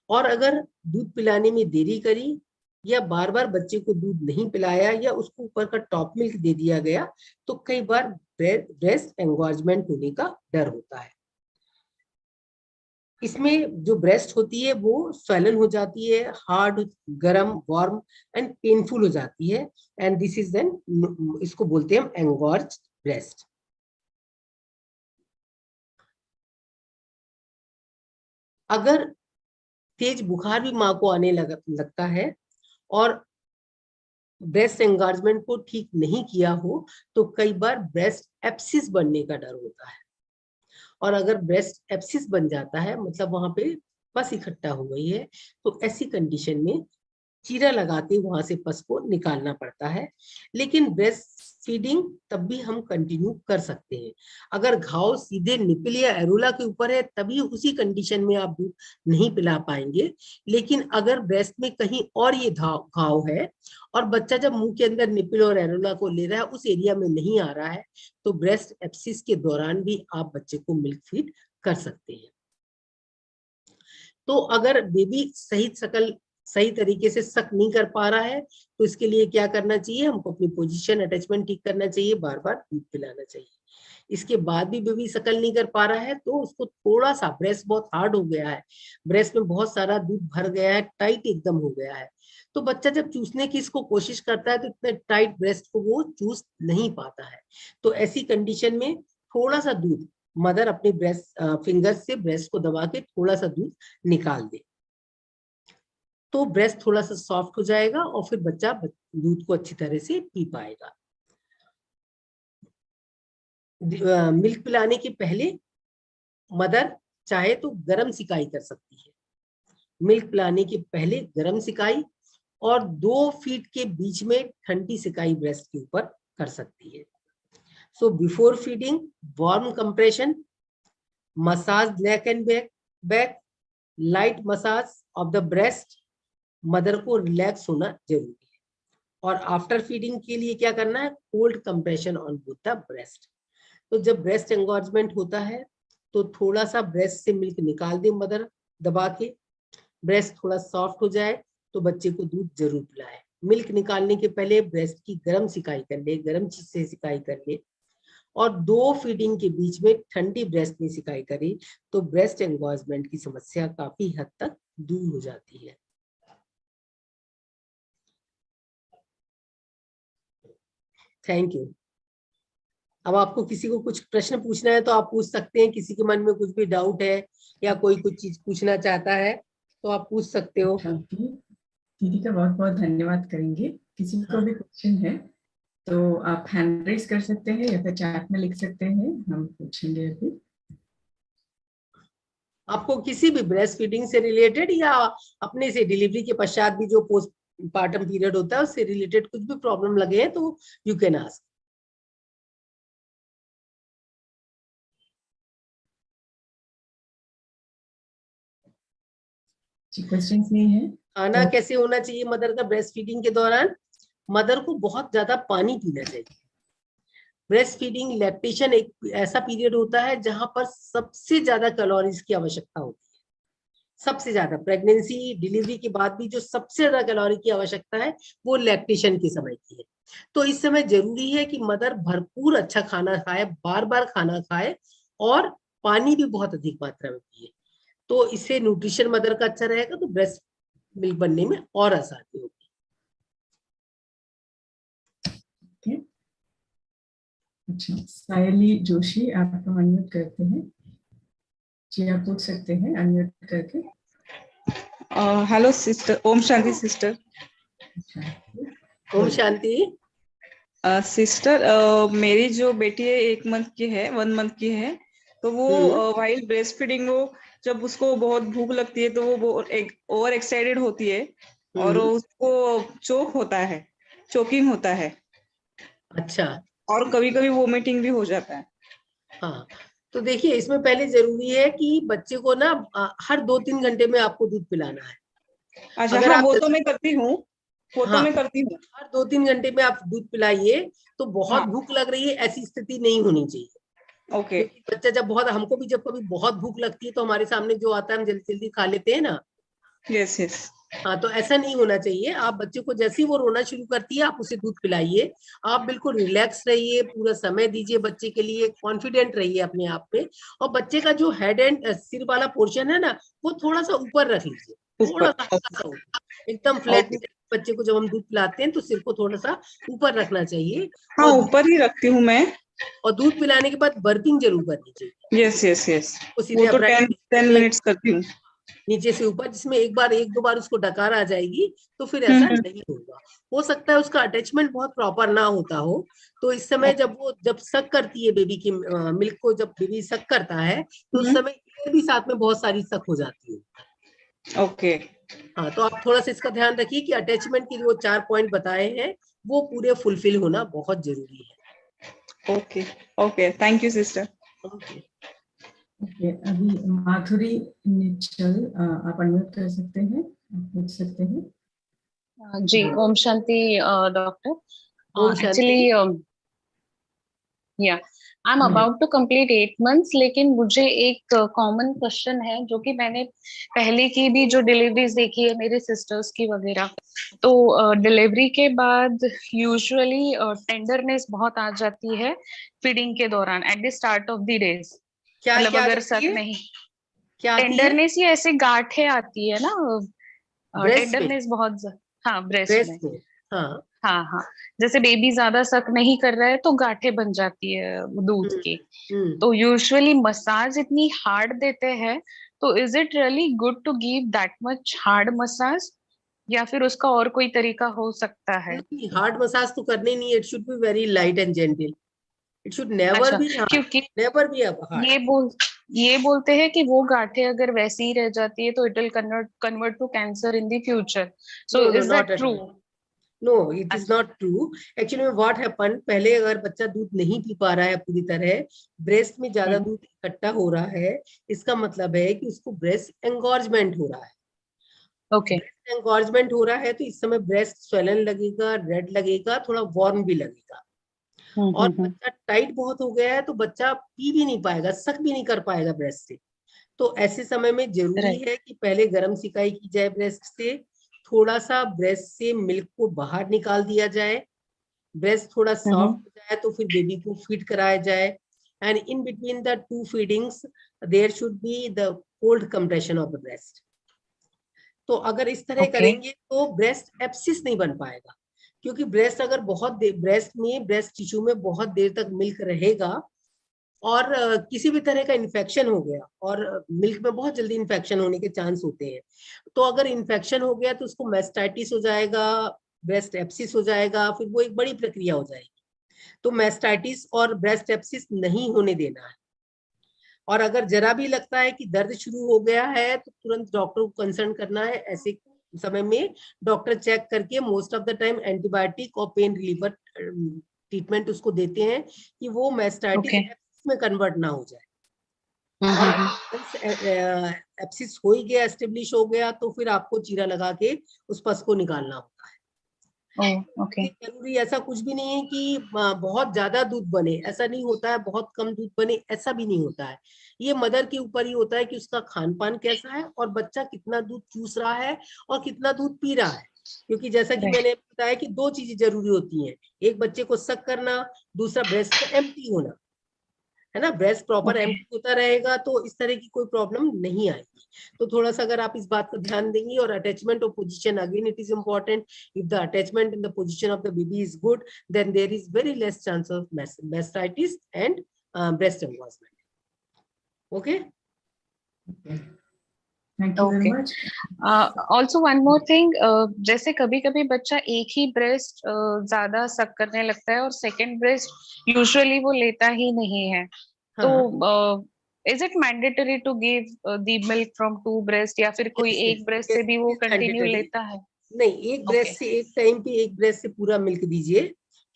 और अगर दूध पिलाने में देरी करी या बार बार बच्चे को दूध नहीं पिलाया या उसको ऊपर का टॉप मिल्क दे दिया गया तो कई बार ब्रेस्ट एंगॉर्जमेंट होने का डर होता है। इसमें जो ब्रेस्ट होती है वो स्वेलन हो जाती है, हार्ड, गरम, वार्म एंड पेनफुल हो जाती है एंड दिस इज देन, इसको बोलते हैं हम एंगॉर्ज ब्रेस्ट। अगर तेज बुखार भी माँ को आने लगता है और ब्रेस्ट एंगॉर्जमेंट को ठीक नहीं किया हो तो कई बार ब्रेस्ट एप्सिस बनने का डर होता है और अगर ब्रेस्ट एप्सिस बन जाता है मतलब वहां पे पस इकट्ठा हो गई है तो ऐसी कंडीशन में चीरा लगाते वहां से पस को निकालना पड़ता है। लेकिन ब्रेस्ट फीडिंग तब भी हम कंटिन्यू कर सकते हैं। अगर घाव सीधे निपिल या एरोला के ऊपर है तभी उसी कंडीशन में आप दूध नहीं पिला पाएंगे। लेकिन अगर ब्रेस्ट में कहीं और ये घाव है और बच्चा जब मुंह के अंदर निपिल और एरोला को ले रहा है उस एरिया में नहीं आ रहा है तो ब्रेस्ट एप्सिस के दौरान भी आप बच्चे को मिल्क फीड कर सकते हैं। तो अगर बेबी सही तरीके से सक नहीं कर पा रहा है तो इसके लिए क्या करना चाहिए, हमको अपनी पोजीशन अटैचमेंट ठीक करना चाहिए, बार बार दूध पिलाना चाहिए। इसके बाद भी बेबी सकल नहीं कर पा रहा है तो उसको थोड़ा सा, ब्रेस्ट बहुत हार्ड हो गया है, ब्रेस्ट में बहुत सारा दूध भर गया है, टाइट एकदम हो गया है, तो बच्चा जब चूसने की इसको कोशिश करता है तो इतने टाइट ब्रेस्ट को वो चूस नहीं पाता है। तो ऐसी कंडीशन में थोड़ा सा दूध मदर अपने ब्रेस्ट फिंगर से ब्रेस्ट को दबा के थोड़ा सा दूध निकाल दे तो ब्रेस्ट थोड़ा सा सॉफ्ट हो जाएगा और फिर बच्चा दूध को अच्छी तरह से पी पाएगा। मिल्क पिलाने के पहले मदर चाहे तो गरम सिकाई कर सकती है। मिल्क पिलाने के पहले गरम सिकाई और 2 फीट के बीच में ठंडी सिकाई ब्रेस्ट के ऊपर कर सकती है। So before feeding warm compression, massage neck and back, light massage of the breast, mother को रिलैक्स होना जरूरी है। और आफ्टर फीडिंग के लिए क्या करना है, cold compression on both the breast. तो जब ब्रेस्ट एंगॉर्जमेंट होता है तो थोड़ा सा ब्रेस्ट से मिल्क निकाल दे मदर दबा के, ब्रेस्ट थोड़ा सॉफ्ट हो जाए तो बच्चे को दूध जरूर पिलाए। मिल्क निकालने के पहले ब्रेस्ट की गर्म सिकाई कर ले, गर्म चीज से सिकाई कर ले और 2 फीडिंग के बीच में ठंडी ब्रेस्ट में सिकाई करे तो ब्रेस्ट एंगॉर्जमेंट की समस्या काफी हद तक दूर हो जाती है। Thank you. अब आपको किसी को कुछ प्रश्न पूछना है तो आप पूछ सकते हैं, किसी के मन में कुछ भी डाउट है या कोई कुछ चीज पूछना चाहता है तो आप पूछ सकते हो। शांति दीदी का बहुत बहुत धन्यवाद करेंगे। किसी को भी क्वेश्चन है तो आप हैंड रेज कर सकते हैं या फिर चैट में लिख सकते हैं, हम पूछेंगे अभी। आपको किसी भी ब्रेस्ट फीडिंग से रिलेटेड या अपने से डिलीवरी के पश्चात भी जो पोस्ट पार्टम पीरियड होता है उससे रिलेटेड कुछ भी प्रॉब्लम लगे हैं तो यू कैन आस्क। क्वेश्चंस नहीं है। खाना कैसे होना चाहिए मदर का ब्रेस्ट फीडिंग के दौरान? मदर को बहुत ज्यादा पानी पीना चाहिए। ब्रेस्ट फीडिंग लैक्टेशन एक ऐसा पीरियड होता है जहां पर सबसे ज्यादा कैलोरीज की आवश्यकता होती है। सबसे ज्यादा प्रेगनेंसी डिलीवरी के बाद भी जो सबसे ज्यादा कैलोरी की आवश्यकता है वो लैक्टेशन के समय की है। तो इस समय जरूरी है कि मदर भरपूर अच्छा खाना खाए, बार बार खाना खाए और पानी भी बहुत अधिक मात्रा में पिए। तो इससे न्यूट्रिशन मदर का अच्छा रहेगा, तो ब्रेस्ट मिल्क बनने में और आसानी होगी। अच्छा, सायली जोशी आपको अनम्यूट करते हैं जी, आप पूछ सकते हैं अनम्यूट करके। Hello sister, Om Shanti sister. Om Shanti. Sister, मेरी जो बेटी है 1 मंथ की है, 1 मंथ की है, तो वो वाइल ब्रेस्ट फीडिंग वो जब उसको बहुत भूख लगती है तो वो ओवर एक्साइटेड होती है और उसको चोक होता है, चोकिंग होता है। अच्छा। और कभी कभी वोमिटिंग भी हो जाता है। हाँ, तो देखिए इसमें पहले जरूरी है कि बच्चे को ना हर 2-3 घंटे में आपको दूध पिलाना है। अच्छा, अगर हाँ, आप वो तो मैं करती हूँ, हर 2-3 घंटे में आप दूध पिलाइए। तो बहुत हाँ। भूख लग रही है ऐसी स्थिति नहीं होनी चाहिए। ओके। क्योंकि बच्चा जब बहुत, हमको भी जब कभी बहुत भूख लगती है तो हमारे सामने जो आता है हम जल्दी जल्दी खा लेते हैं ना। Yes yes. हाँ, तो ऐसा नहीं होना चाहिए। आप बच्चे को जैसे ही वो रोना शुरू करती है आप उसे दूध पिलाइए। आप बिल्कुल रिलैक्स रहिए, पूरा समय दीजिए बच्चे के लिए, कॉन्फिडेंट रहिए अपने आप में। और बच्चे का जो हेड एंड सिर वाला पोर्शन है ना वो थोड़ा सा ऊपर रख लीजिए, थोड़ा सा हल्का सा ऊपर, एकदम फ्लैट। बच्चे को जब हम दूध पिलाते हैं तो सिर को थोड़ा सा ऊपर रखना चाहिए। हाँ, ऊपर ही रखती हूँ मैं। और दूध पिलाने के बाद बर्पिंग जरूर करनी चाहिए। यस यस यस, सीधे वो तो 10 मिनट्स करती हूँ, नीचे से ऊपर, जिसमें एक दो बार उसको डकार आ जाएगी तो फिर ऐसा नहीं होगा। हो सकता है उसका अटैचमेंट बहुत प्रॉपर ना होता हो, तो इस समय जब सक करती है बेबी की मिल्क को, जब बेबी सक करता है तो उस समय एयर भी साथ में बहुत सारी सक हो जाती है। ओके। हाँ, तो आप थोड़ा सा इसका ध्यान रखिए कि अटैचमेंट के जो 4 पॉइंट बताए हैं वो पूरे फुलफिल होना बहुत जरूरी है। Okay okay, thank you sister. Okay, अभी माधुरी निश्चल आप अनम्यूट कर सकते हैं, आप पूछ सकते हैं जी। ओम शांति डॉक्टर। ओम शांति। Actually I am about to complete 8 months, लेकिन मुझे एक कॉमन क्वेश्चन है जो कि मैंने पहले की भी जो डिलीवरीज देखी है मेरे सिस्टर्स की वगैरह, तो डिलीवरी के बाद यूजुअली टेंडरनेस बहुत आ जाती है फीडिंग के दौरान at the start of the days. मतलब अगर सक नहीं, टेंडरनेस ही ऐसे गांठें आती है ना, टेंडरनेस बहुत, हाँ ब्रेस्ट में। हाँ हाँ हाँ, जैसे बेबी ज्यादा सक नहीं कर रहा है तो गांठें बन जाती है दूध की। तो यूजुअली मसाज इतनी हार्ड देते हैं, तो is it really good to give that much hard massage या फिर उसका और कोई तरीका हो सकता है? हार्ड मसाज तो करने नहीं, it should be very light and gentle. It should never be hard, क्योंकि नेवर बी हार्ड। ये बोलते हैं कि वो गांठें अगर वैसी ही रह जाती है तो it will convert to cancer in the future. So is that true? No, it is not true. Actually में व्हाट हैपन, पहले अगर बच्चा दूध नहीं पी पा रहा है पूरी तरह, ब्रेस्ट में ज्यादा दूध इकट्ठा हो रहा है, इसका मतलब है कि उसको ब्रेस्ट एंगॉर्जमेंट हो रहा है। ओके, ब्रेस्ट एंगॉर्जमेंट हो रहा है तो इस समय ब्रेस्ट स्वेलन लगेगा, रेड लगेगा, थोड़ा वार्म भी लगेगा। और बच्चा टाइट बहुत हो गया है तो बच्चा पी भी नहीं पाएगा, सक भी नहीं कर पाएगा ब्रेस्ट से। तो ऐसे समय में जरूरी है कि पहले गर्म सिकाई की जाए ब्रेस्ट से, थोड़ा सा ब्रेस्ट से मिल्क को बाहर निकाल दिया जाए, ब्रेस्ट थोड़ा सॉफ्ट हो जाए तो फिर बेबी को फीड कराया जाए। And in between the 2 feedings there should be the cold compression of the breast. तो अगर इस तरह Okay. करेंगे तो ब्रेस्ट एप्सिस नहीं बन पाएगा, क्योंकि ब्रेस्ट अगर ब्रेस्ट टिश्यू में बहुत देर तक मिल्क रहेगा और किसी भी तरह का इन्फेक्शन हो गया, और मिल्क में बहुत जल्दी इन्फेक्शन होने के चांस होते हैं, तो अगर इन्फेक्शन हो गया तो उसको मेस्टाइटिस हो जाएगा, ब्रेस्ट एप्सिस हो जाएगा, फिर वो एक बड़ी प्रक्रिया हो जाएगी। तो मेस्टाइटिस और ब्रेस्ट एप्सिस नहीं होने देना है। और अगर जरा भी लगता है कि दर्द शुरू हो गया है तो तुरंत डॉक्टर को कंसल्ट करना है। ऐसे समय में डॉक्टर चेक करके most of the time antibiotic और पेन रिलीवर ट्रीटमेंट उसको देते हैं कि वो मेस्टाइटिस Okay. एप्सिस में कन्वर्ट ना हो जाए। Mm-hmm. एप्सिस हो ही गया, एस्टेब्लिश हो गया, तो फिर आपको चीरा लगा के उस पस को निकालना होता है। Oh, okay. ये जरूरी ऐसा कुछ भी नहीं है कि बहुत ज्यादा दूध बने, ऐसा नहीं होता है, बहुत कम दूध बने, ऐसा भी नहीं होता है। ये मदर के ऊपर ही होता है कि उसका खान पान कैसा है और बच्चा कितना दूध चूस रहा है और कितना दूध पी रहा है। क्योंकि जैसा कि Right. मैंने बताया कि दो चीजें जरूरी होती हैं, एक बच्चे को सक करना, दूसरा ब्रेस्ट का एम्प्टी होना, है ना। Breast proper Okay. एम्प्टी होता रहेगा तो इस तरह की कोई प्रॉब्लम नहीं आएगी। तो थोड़ा सा अगर आप इस बात का ध्यान देंगी। और अटैचमेंट और position, again it is important. If the attachment in the position of the baby is good, then there is very less chance of mastitis and breast engorgement. Okay, Thank you very Okay. much. Also one more thing, जैसे कभी कभी बच्चा एक ही breast ज्यादा सक करने लगता है और सेकंड ब्रेस्ट यूजुअली वो लेता ही नहीं है, तो is it mandatory to give the milk from two breast, या फिर कोई एक ब्रेस्ट से भी वो कंटिन्यू लेता है? नहीं, एक ब्रेस्ट से एक टाइम पे एक ब्रेस्ट से पूरा मिल्क दीजिए,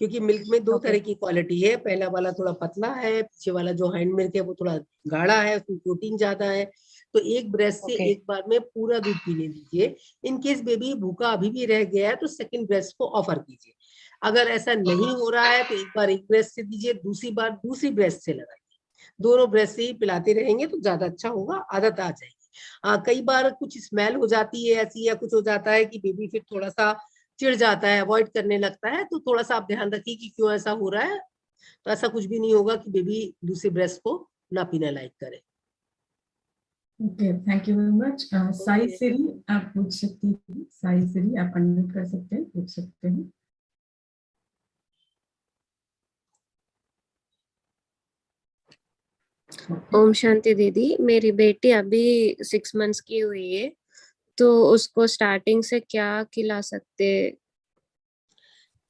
क्योंकि मिल्क में दो Okay. तरह की क्वालिटी है। पहला वाला थोड़ा पतला है, पीछे वाला जो हैंड मिल्क है वो थोड़ा गाढ़ा है, उसमें प्रोटीन ज्यादा है। तो एक ब्रेस्ट से Okay. एक बार में पूरा दूध पीने दीजिए। इन केस बेबी भूखा अभी भी रह गया है तो सेकंड ब्रेस्ट को ऑफर कीजिए। अगर ऐसा नहीं हो रहा है तो एक बार एक ब्रेस्ट से दीजिए, दूसरी बार दूसरी ब्रेस्ट से लगाइए। दोनों ब्रेस्ट से ही पिलाते रहेंगे तो ज्यादा अच्छा होगा, आदत आ जाएगी। कई बार कुछ स्मेल हो जाती है ऐसी, या कुछ हो जाता है कि बेबी फिर थोड़ा सा चिढ़ जाता है, अवॉइड करने लगता है, तो थोड़ा सा आप ध्यान रखिए कि क्यों ऐसा हो रहा है। तो ऐसा कुछ भी नहीं होगा कि बेबी दूसरे ब्रेस्ट को ना पीना लाइक करे। Okay, thank you very much. Sai सिरी आप पूछ सकती हैं। साई सिरी आप अनम्यूट कर सकते हैं, पूछ सकते हैं। ओम शांति दीदी, मेरी बेटी अभी 6 मंथ्स की हुई है, तो उसको स्टार्टिंग से क्या खिला सकते?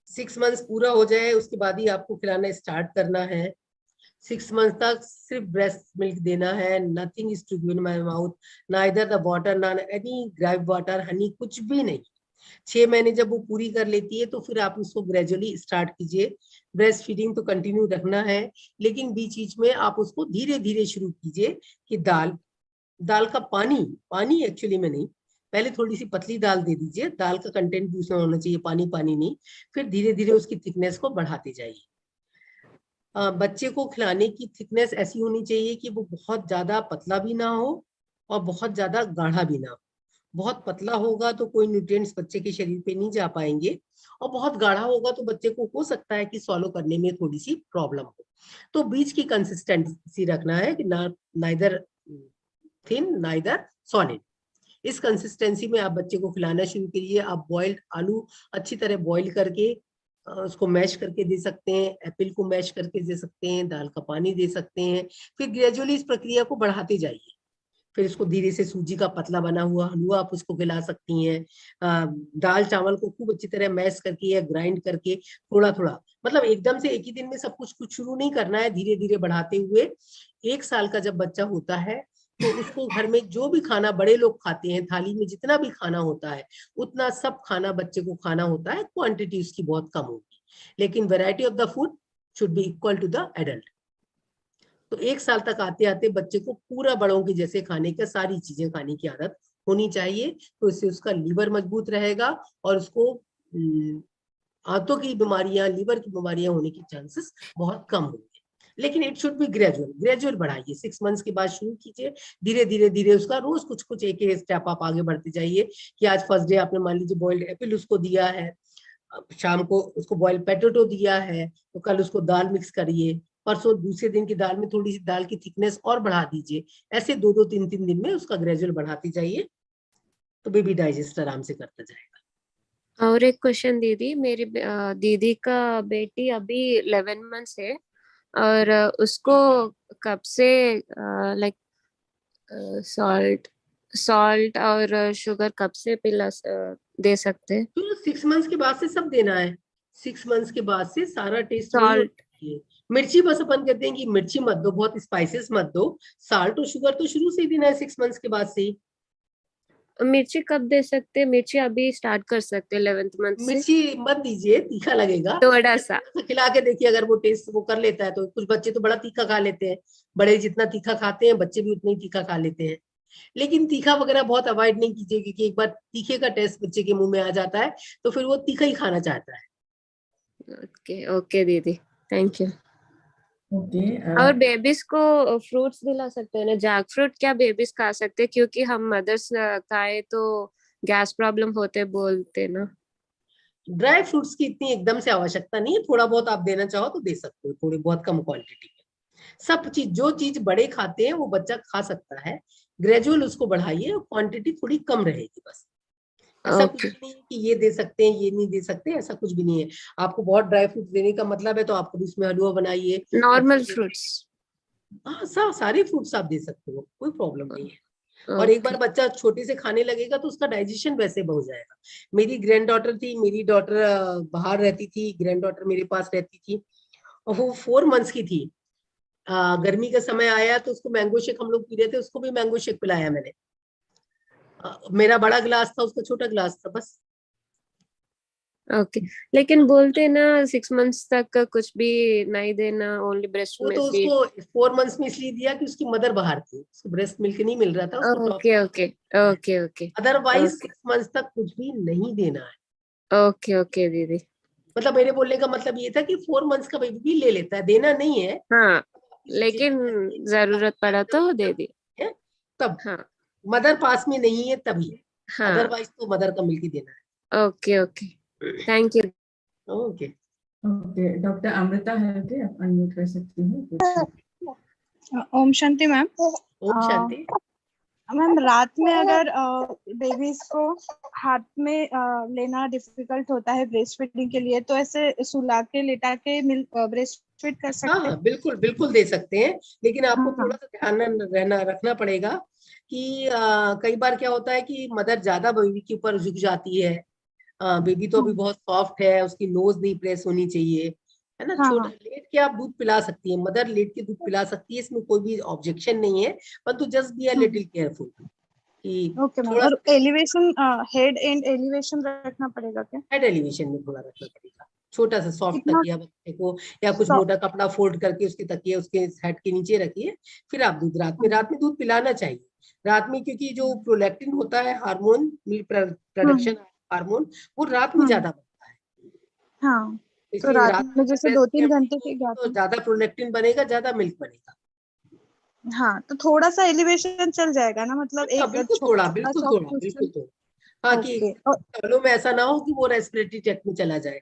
6 मंथ्स पूरा हो जाए उसके बाद ही आपको खिलाना स्टार्ट करना है। 6 मंथ तक सिर्फ ब्रेस्ट मिल्क देना है, nothing is to give in my mouth, neither the water, ना एनी ग्रेप वाटर, हनी, कुछ भी नहीं। 6 महीने जब वो पूरी कर लेती है तो फिर आप उसको ग्रेजुअली स्टार्ट कीजिए। ब्रेस्ट फीडिंग तो कंटिन्यू रखना है, लेकिन बीच बीच में आप उसको धीरे धीरे शुरू कीजिए कि दाल का पानी एक्चुअली में नहीं, पहले थोड़ी सी पतली दाल दे दीजिए, दाल का कंटेंट भी उसमें होना चाहिए, पानी पानी नहीं। फिर धीरे धीरे उसकी थिकनेस को बढ़ाते जाइए। बच्चे को खिलाने की थिकनेस ऐसी होनी चाहिए कि वो बहुत ज्यादा पतला भी ना हो और बहुत ज्यादा गाढ़ा भी ना हो। बहुत पतला होगा तो कोई न्यूट्रिएंट्स बच्चे के शरीर पे नहीं जा पाएंगे, और बहुत गाढ़ा होगा तो बच्चे को हो सकता है कि सॉलो करने में थोड़ी सी प्रॉब्लम हो। तो बीच की कंसिस्टेंसी रखना है कि नाइदर थिन नाइदर सॉलिड। इस कंसिस्टेंसी में आप बच्चे को खिलाना शुरू करिए। आप बॉइल्ड आलू अच्छी तरह बॉइल करके उसको मैश करके दे सकते हैं, एप्पल को मैश करके दे सकते हैं, दाल का पानी दे सकते हैं। फिर ग्रेजुअली इस प्रक्रिया को बढ़ाते जाइए। फिर इसको धीरे से सूजी का पतला बना हुआ हलवा आप उसको खिला सकती हैं। दाल चावल को खूब अच्छी तरह मैश करके या ग्राइंड करके थोड़ा थोड़ा, मतलब एकदम से एक ही दिन में सब कुछ शुरू नहीं करना है, धीरे धीरे बढ़ाते हुए। 1 साल का जब बच्चा होता है तो उसको घर में जो भी खाना बड़े लोग खाते हैं, थाली में जितना भी खाना होता है उतना सब खाना बच्चे को खाना होता है। क्वांटिटी उसकी बहुत कम होगी, लेकिन variety of the food should be equal to the adult. तो 1 साल तक आते आते बच्चे को पूरा बड़ों के जैसे खाने का, सारी चीजें खाने की आदत होनी चाहिए। तो इससे उसका लीवर मजबूत रहेगा और उसको आंतों की बीमारियां, लीवर की बीमारियां होने के चांसेस बहुत कम होंगे। लेकिन इट शुड बी ग्रेजुअल बढ़ाइए। 6 मंथ्स के बाद शुरू कीजिए, धीरे धीरे धीरे उसका रोज कुछ कुछ एक स्टेप आप आगे बढ़ते जाइए। कि आज फर्स्ट डे आपने मान लीजिए बॉइल्ड एप्पल उसको दिया है, शाम को उसको बॉइल्ड पोटैटो दिया है, तो कल उसको दाल मिक्स करिए, परसों दूसरे दिन की दाल में थोड़ी सी दाल की थिकनेस और बढ़ा दीजिए। ऐसे 2-2, 3-3 दिन में उसका ग्रेजुअल बढ़ाते जाइए। तो बेबी डाइजेस्ट आराम से करता जाएगा। और एक क्वेश्चन दीदी, मेरी दीदी का बेटी अभी 11 मंथ्स है और उसको कब से लाइक सॉल्ट सॉल्ट और शुगर कब से पिला दे सकते हैं? तो 6 मंथ्स के बाद से सब देना है। 6 मंथ्स के बाद से सारा टेस्ट वही होना सॉल्ट चाहिए। मिर्ची बस अपन कहते हैं कि मिर्ची मत दो, बहुत स्पाइसेस मत दो। साल्ट और शुगर तो शुरू से ही देना है 6 मंथ्स के बाद से ही। मिर्ची कब दे सकते हैं? मिर्ची अभी स्टार्ट कर सकते हैं 11th मंथ से? मिर्ची मत दीजिए, तीखा लगेगा। थोड़ा सा। खिला के देखिए, अगर वो टेस्ट वो कर लेता है तो। कुछ बच्चे तो बड़ा तीखा खा लेते हैं, बड़े जितना तीखा खाते हैं बच्चे भी उतना ही तीखा खा लेते हैं। लेकिन तीखा वगैरह बहुत अवॉइड नहीं कीजिए, क्योंकि एक बार तीखे का टेस्ट बच्चे के मुंह में आ जाता है तो फिर वो तीखा ही खाना चाहता है। ओके ओके दीदी, थैंक यू। ओके और बेबीज को फ्रूट्स दिला सकते हैं ना? जैक फ्रूट क्या बेबीज खा सकते हैं? क्योंकि हम मदर्स खाए तो गैस प्रॉब्लम होते बोलते ना। ड्राई फ्रूट्स की इतनी एकदम से आवश्यकता नहीं है, थोड़ा बहुत आप देना चाहो तो दे सकते हो, थोड़ी बहुत कम क्वांटिटी में। सब चीज, जो चीज बड़े खाते हैं वो बच्चा खा सकता है। ग्रेजुअल उसको बढ़ाइए और क्वांटिटी थोड़ी कम रहेगी बस। ऐसा कुछ ओके भी नहीं है कि ये दे सकते हैं ये नहीं दे सकते, ऐसा कुछ भी नहीं है। आपको बहुत ड्राई फ्रूट देने का मतलब है तो आप कभी उसमें हलवा बनाइए। Normal fruits. हाँ, सारे फ्रूट्स आप दे सकते हो, कोई प्रॉब्लम नहीं है। और एक बार ओके बच्चा छोटे से खाने लगेगा तो उसका डाइजेशन वैसे हो जाएगा। मेरी ग्रैंड डॉटर थी, मेरी डॉटर बाहर रहती थी, ग्रैंड डॉटर मेरे पास रहती थी और वो 4 मंथ्स की थी। गर्मी का समय आया तो उसको मैंगो शेक हम लोग पी रहे थे, उसको भी मैंगो शेक पिलाया मैंने। मेरा बड़ा गिलास था, उसका छोटा गिलास था बस। ओके। लेकिन बोलते हैं ना 6 मंथ्स तक का कुछ भी नहीं देना, ओनली ब्रेस्ट वो में तो फीड। उसको 4 मंथ्स में इसलिए दिया कि उसकी मदर बाहर थी, उसको ब्रेस्ट मिल्क नहीं मिल रहा था, उसको top. Okay okay okay okay otherwise okay 6 months तक कुछ भी नहीं देना है। ओके ओके दीदी। मतलब मेरे बोलने का मतलब ये था कि 4 मंथ्स का बेबी भी ले लेता है, देना नहीं है। हाँ, आपकी लेकिन सिचुएशन ऐसी है कि जरूरत आपका पड़ा तो दे दी। है, तब हाँ मदर पास में नहीं है तभी। हाँ। अदरवाइज तो मदर का मिल्क ही देना ओके ओके, थैंक यू। है। ओके। ओके डॉक्टर अमृता है कि आप अनम्यूट कर सकती हैं, पूछिए। ओम शांति मैम। ओम शांति। मैम रात में अगर बेबीज को हाथ में लेना डिफिकल्ट होता है ब्रेस्ट फीडिंग के लिए, तो ऐसे सुला के लेटा के ब्रेस्ट फीड कर सकते हैं? हाँ बिल्कुल बिल्कुल दे सकते हैं, लेकिन आपको हाँ थोड़ा सा ध्यान रखना पड़ेगा कि कई बार क्या होता है कि मदर ज्यादा बेबी के ऊपर झुक जाती है। बेबी तो अभी बहुत सॉफ्ट है, उसकी नोज नहीं प्रेस होनी चाहिए, है ना। हाँ छोटा हाँ। लेट के आप दूध पिला सकती है, मदर लेट के दूध पिला सकती है, इसमें कोई भी ऑब्जेक्शन नहीं है। परंतु just be a little careful कि ओके मैम। थोड़ा और सा एलिवेशन, हेड एंड एलिवेशन रखना पड़ेगा क्या? हेड एलिवेशन में थोड़ा रखना पड़ेगा। छोटा सा सॉफ्ट कितना? तकिया बच्चे को, या कुछ मोटा कपड़ा फोल्ड करके उसके तकिए उसके हेड के नीचे रखिए। फिर आप दूध रात में दूध पिलाना चाहिए। रात में, क्योंकि जो प्रोलैक्टिन होता है हार्मोन, मिल्क प्रोडक्शन हार्मोन, वो रात में ज्यादा बनता है। हाँ, तो इसलिए रात रात में में अगर जैसे ब्रेस्ट 2-3 केयर घंटे ठीक के होगी गैप तो में। ज्यादा प्रोलैक्टिन बनेगा, ज्यादा मिल्क बनेगा। हाँ, तो थोड़ा सा एलिवेशन चल जाएगा ना, मतलब हाँ, एक बिल्कुल थोड़ा, छोटा बिल्कुल सा थोड़ा, क्वेश्चन। बिल्कुल थोड़ा। हाँ, कि ओके। और सालों में ऐसा ना हो कि वो रेस्पिरेटरी ट्रैक्ट में चला जाए।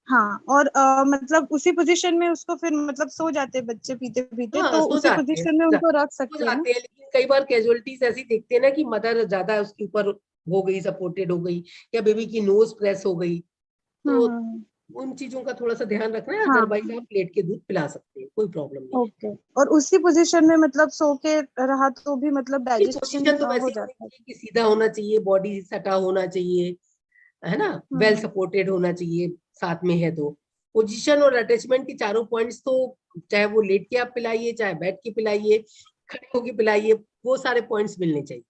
हाँ, और मतलब उसी पोजीशन में उसको फिर मतलब सो जाते हैं बच्चे पीते पीते, हाँ, तो सो उसी जाते हैं, पोजीशन में उनको रख सो सकते हैं ना? जाते हैं, लेकिन कई बार कैजुअलिटीज ऐसी देखते हैं ना कि मदर ज्यादा उसके ऊपर हो गई, सपोर्टेड हो गई, या बेबी की नोज प्रेस हो गई, तो हम्म। उन चीजों का थोड़ा सा ध्यान रखना है। हाँ अदरवाइज आप लेट के दूध पिला सकते हैं, कोई प्रॉब्लम नहीं है। ओके। और उसी पोजीशन में मतलब सो के रहा तो भी मतलब डाइजेशन पोजीशन तो हो वैसी होनी जाता है? चाहिए कि सीधा होना चाहिए, बॉडी सटा होना चाहिए, है ना, वेल हम्म। सपोर्टेड होना चाहिए। साथ में है तो पोजीशन और अटैचमेंट के चारों पॉइंट्स तो, चाहे वो लेट के आप पिलाइए, चाहे बैठ के पिलाइए, खड़े होके पिलाइए, वो सारे पॉइंट्स मिलने चाहिए।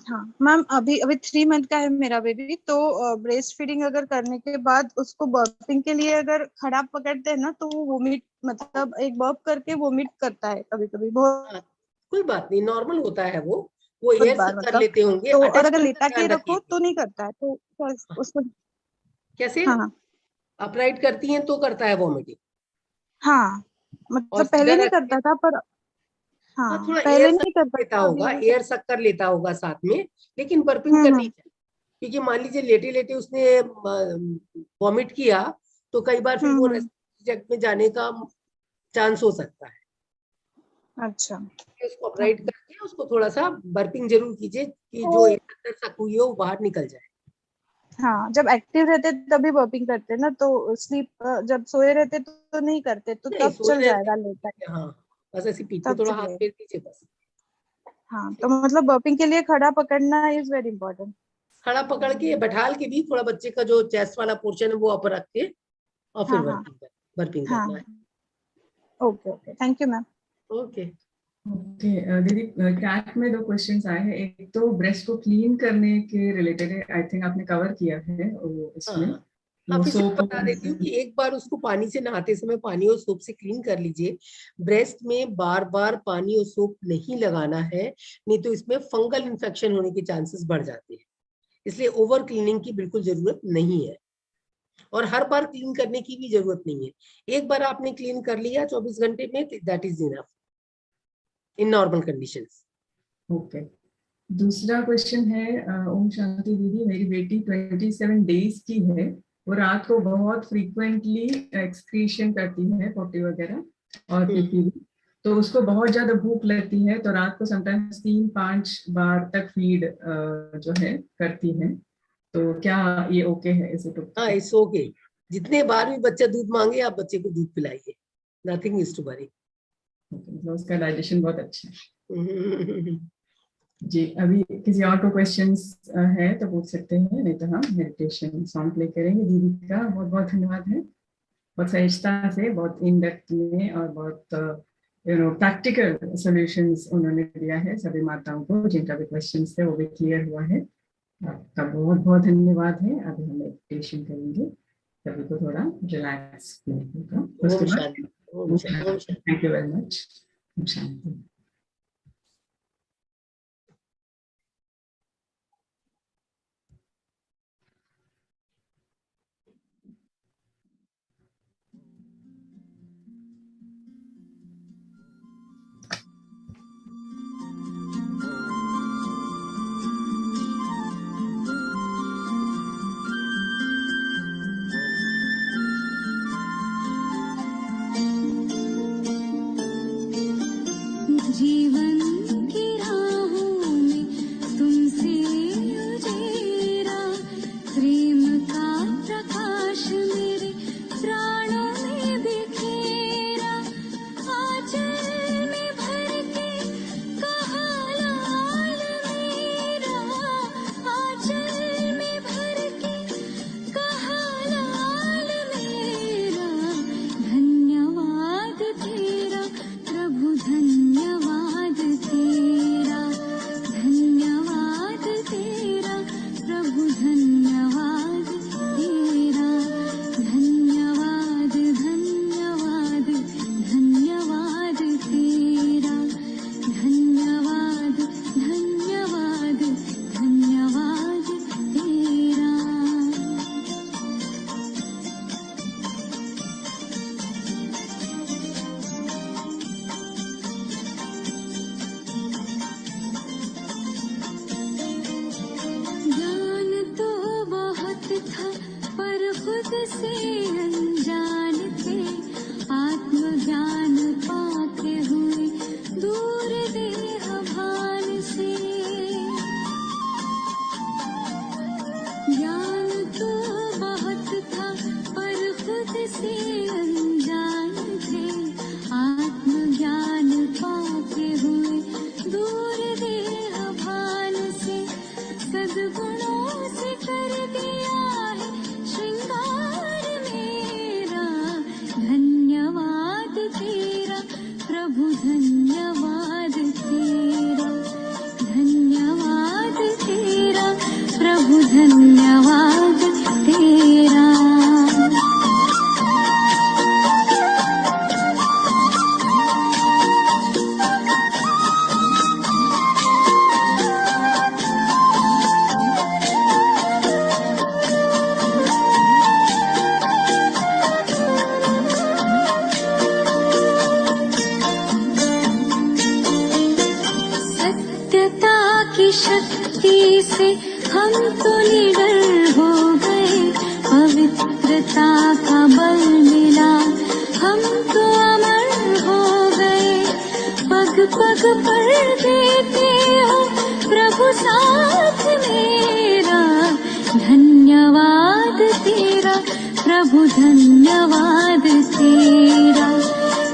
हाँ मैम, अभी अभी 3 मंथ का है मेरा बेबी, तो ब्रेस्ट फीडिंग अगर करने के बाद उसको बर्पिंग के लिए अगर खड़ा पकड़ते हैं ना, तो वो वोमिट, मतलब एक बर्प करके वोमिट करता है कभी कभी, बहुत हाँ, कोई बात नहीं, नॉर्मल होता है वो एयर बार कर मतलब। लेते होंगे। तो और अगर अटैचमेंट का लेटा के ध्यान रखो रखिए। तो नहीं करता है, तो उसको। कैसे हाँ हाँ अपराइट करती हैं तो करता है वॉमिटिंग, हाँ, और मतलब सीधा पहले नहीं रखेंगे। करता था, पर हाँ, हाँ थोड़ा एयर पहले सक नहीं करता लेता था, अभी होगा, अभी एयर सक कर लेता होगा साथ में, लेकिन बर्पिंग करनी हम्म। चाहिए। क्योंकि मान लीजिए लेटे लेटे उसने वॉमिट किया तो कई बार फिर वो हम्म। रेस्पिरेटरी ट्रैक्ट में जाने का चांस हो सकता है। अच्छा। उसको अपराइट करके उसको थोड़ा सा बर्पिंग जरूर कीजिए कि जो अंदर तक हुई हो वो बाहर निकल जाए। हाँ, जब एक्टिव रहते तभी बर्पिंग करते ना, तो स्लीप जब सोए रहते तो नहीं करते, तो नहीं, तब सोए चल रहते जाएगा लेटा, हाँ, बस ऐसे पीछे तब थोड़ा हाथ चलेगा। फेर दीजिए बस। हाँ, तो मतलब बर्पिंग के लिए खड़ा पकड़ना इज वेरी इंपॉर्टेंट। खड़ा पकड़ के बैठाल के भी थोड़ा बच्चे का जो चेस्ट वाला पोर्शन है वो अपर रख के और फिर हाँ हाँ बर्पिंग हाँ। करना है। Okay okay, thank you ma'am. Okay okay दीदी, कैट में 2 क्वेश्चंस आए हैं। एक तो ब्रेस्ट को क्लीन करने के रिलेटेड है, आई थिंक आपने कवर किया है वो इसमें। हाँ हाँ, वो फिर से सोप बता देती हूँ कि एक बार उसको पानी से नहाते समय पानी और सोप से क्लीन कर लीजिए। ब्रेस्ट में बार बार पानी और सोप नहीं लगाना है, नहीं तो इसमें फंगल इन्फेक्शन होने के चांसेस बढ़ जाते हैं। इसलिए ओवर क्लीनिंग की बिल्कुल जरूरत नहीं है और हर बार क्लीन करने की भी जरूरत नहीं है। एक बार आपने क्लीन कर लिया 24 घंटे में, that is enough in normal conditions. Okay. दूसरा क्वेश्चन है, ओम शांति दीदी, मेरी बेटी 27 डेज की है, वो रात को बहुत फ्रीक्वेंटली एक्सक्रीशन करती है, पोटी वगैरह और पीपी भी, तो उसको बहुत ज्यादा भूख लगती है, तो रात को समटाइम्स 3-5 बार तक फीड जो है करती है, तो क्या ये ओके है? Is it okay? हाँ, इट्स ओके। जितने बार भी बच्चा दूध मांगे आप बच्चे को दूध पिलाइए, नथिंग इज टू वरी। मतलब उसका डाइजेशन बहुत अच्छा है। जी, अभी किसी और को क्वेश्चंस है तो पूछ सकते हैं, नहीं तो हम मेडिटेशन सॉन्ग प्ले करेंगे। दीदी का बहुत बहुत धन्यवाद है, बहुत सहजता से, बहुत इन डेप्थ में और बहुत प्रैक्टिकल सॉल्यूशंस उन्होंने दिया है सभी माताओं को, जिनका भी क्वेश्चंस थे वो भी क्लियर हुआ है। आपका बहुत बहुत धन्यवाद है। अभी हम मेडिटेशन करेंगे, सभी को थोड़ा रिलैक्स होगा उसके बाद। Thank you very much. शांति। जीवन की राहों में तुमसे उजेरा, प्रेम का प्रकाश मेरे प्राणों में बिखेरा, आंचल में भर के कहा लाल मेरा, आंचल में भर के कहा लाल मेरा, धन्यवाद तेरा प्रभु, धन्यवाद तेरा, धन्यवाद तेरा प्रभु, धन्यवाद तेरा, धन्यवाद धन्यवाद धन्यवाद तेरा, धन्यवाद धन्यवाद धन्यवाद तेरा। ज्ञान तो बहुत था पर खुद से अनजान थे, आत्मज्ञान पाके हुए दूर देह भान से। ज्ञान तो बहुत था पर खुद से अनजान थे, आत्मज्ञान पाके हुए दूर देह भान से। सद्गुणों से कर दिया है श्रृंगार मेरा, धन्यवाद तेरा प्रभु, धन्यवाद तेरा, धन्यवाद तेरा प्रभु, धन्यवाद तेरा। सत्यता की शक्ति से हम तो निडर हो गए, पवित्रता का बल मिला हम तो अमर हो गए, पग पग पर देते हो प्रभु साथ मेरा, धन्यवाद तेरा प्रभु, धन्यवाद तेरा,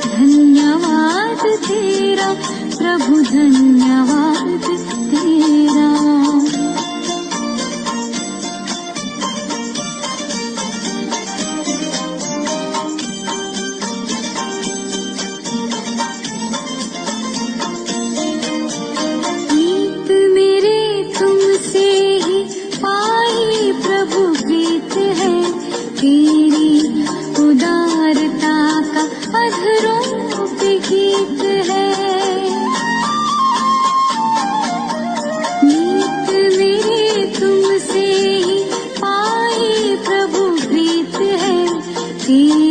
धन्यवाद तेरा प्रभु, धन्यवाद तेरा। प्रीत मेरे तुमसे ही पाई प्रभु, प्रीत है तेरी उदारता का अधरों पे गीत है। मीत मेरे तुमसे ही पाई प्रभु, प्रीत है तेरी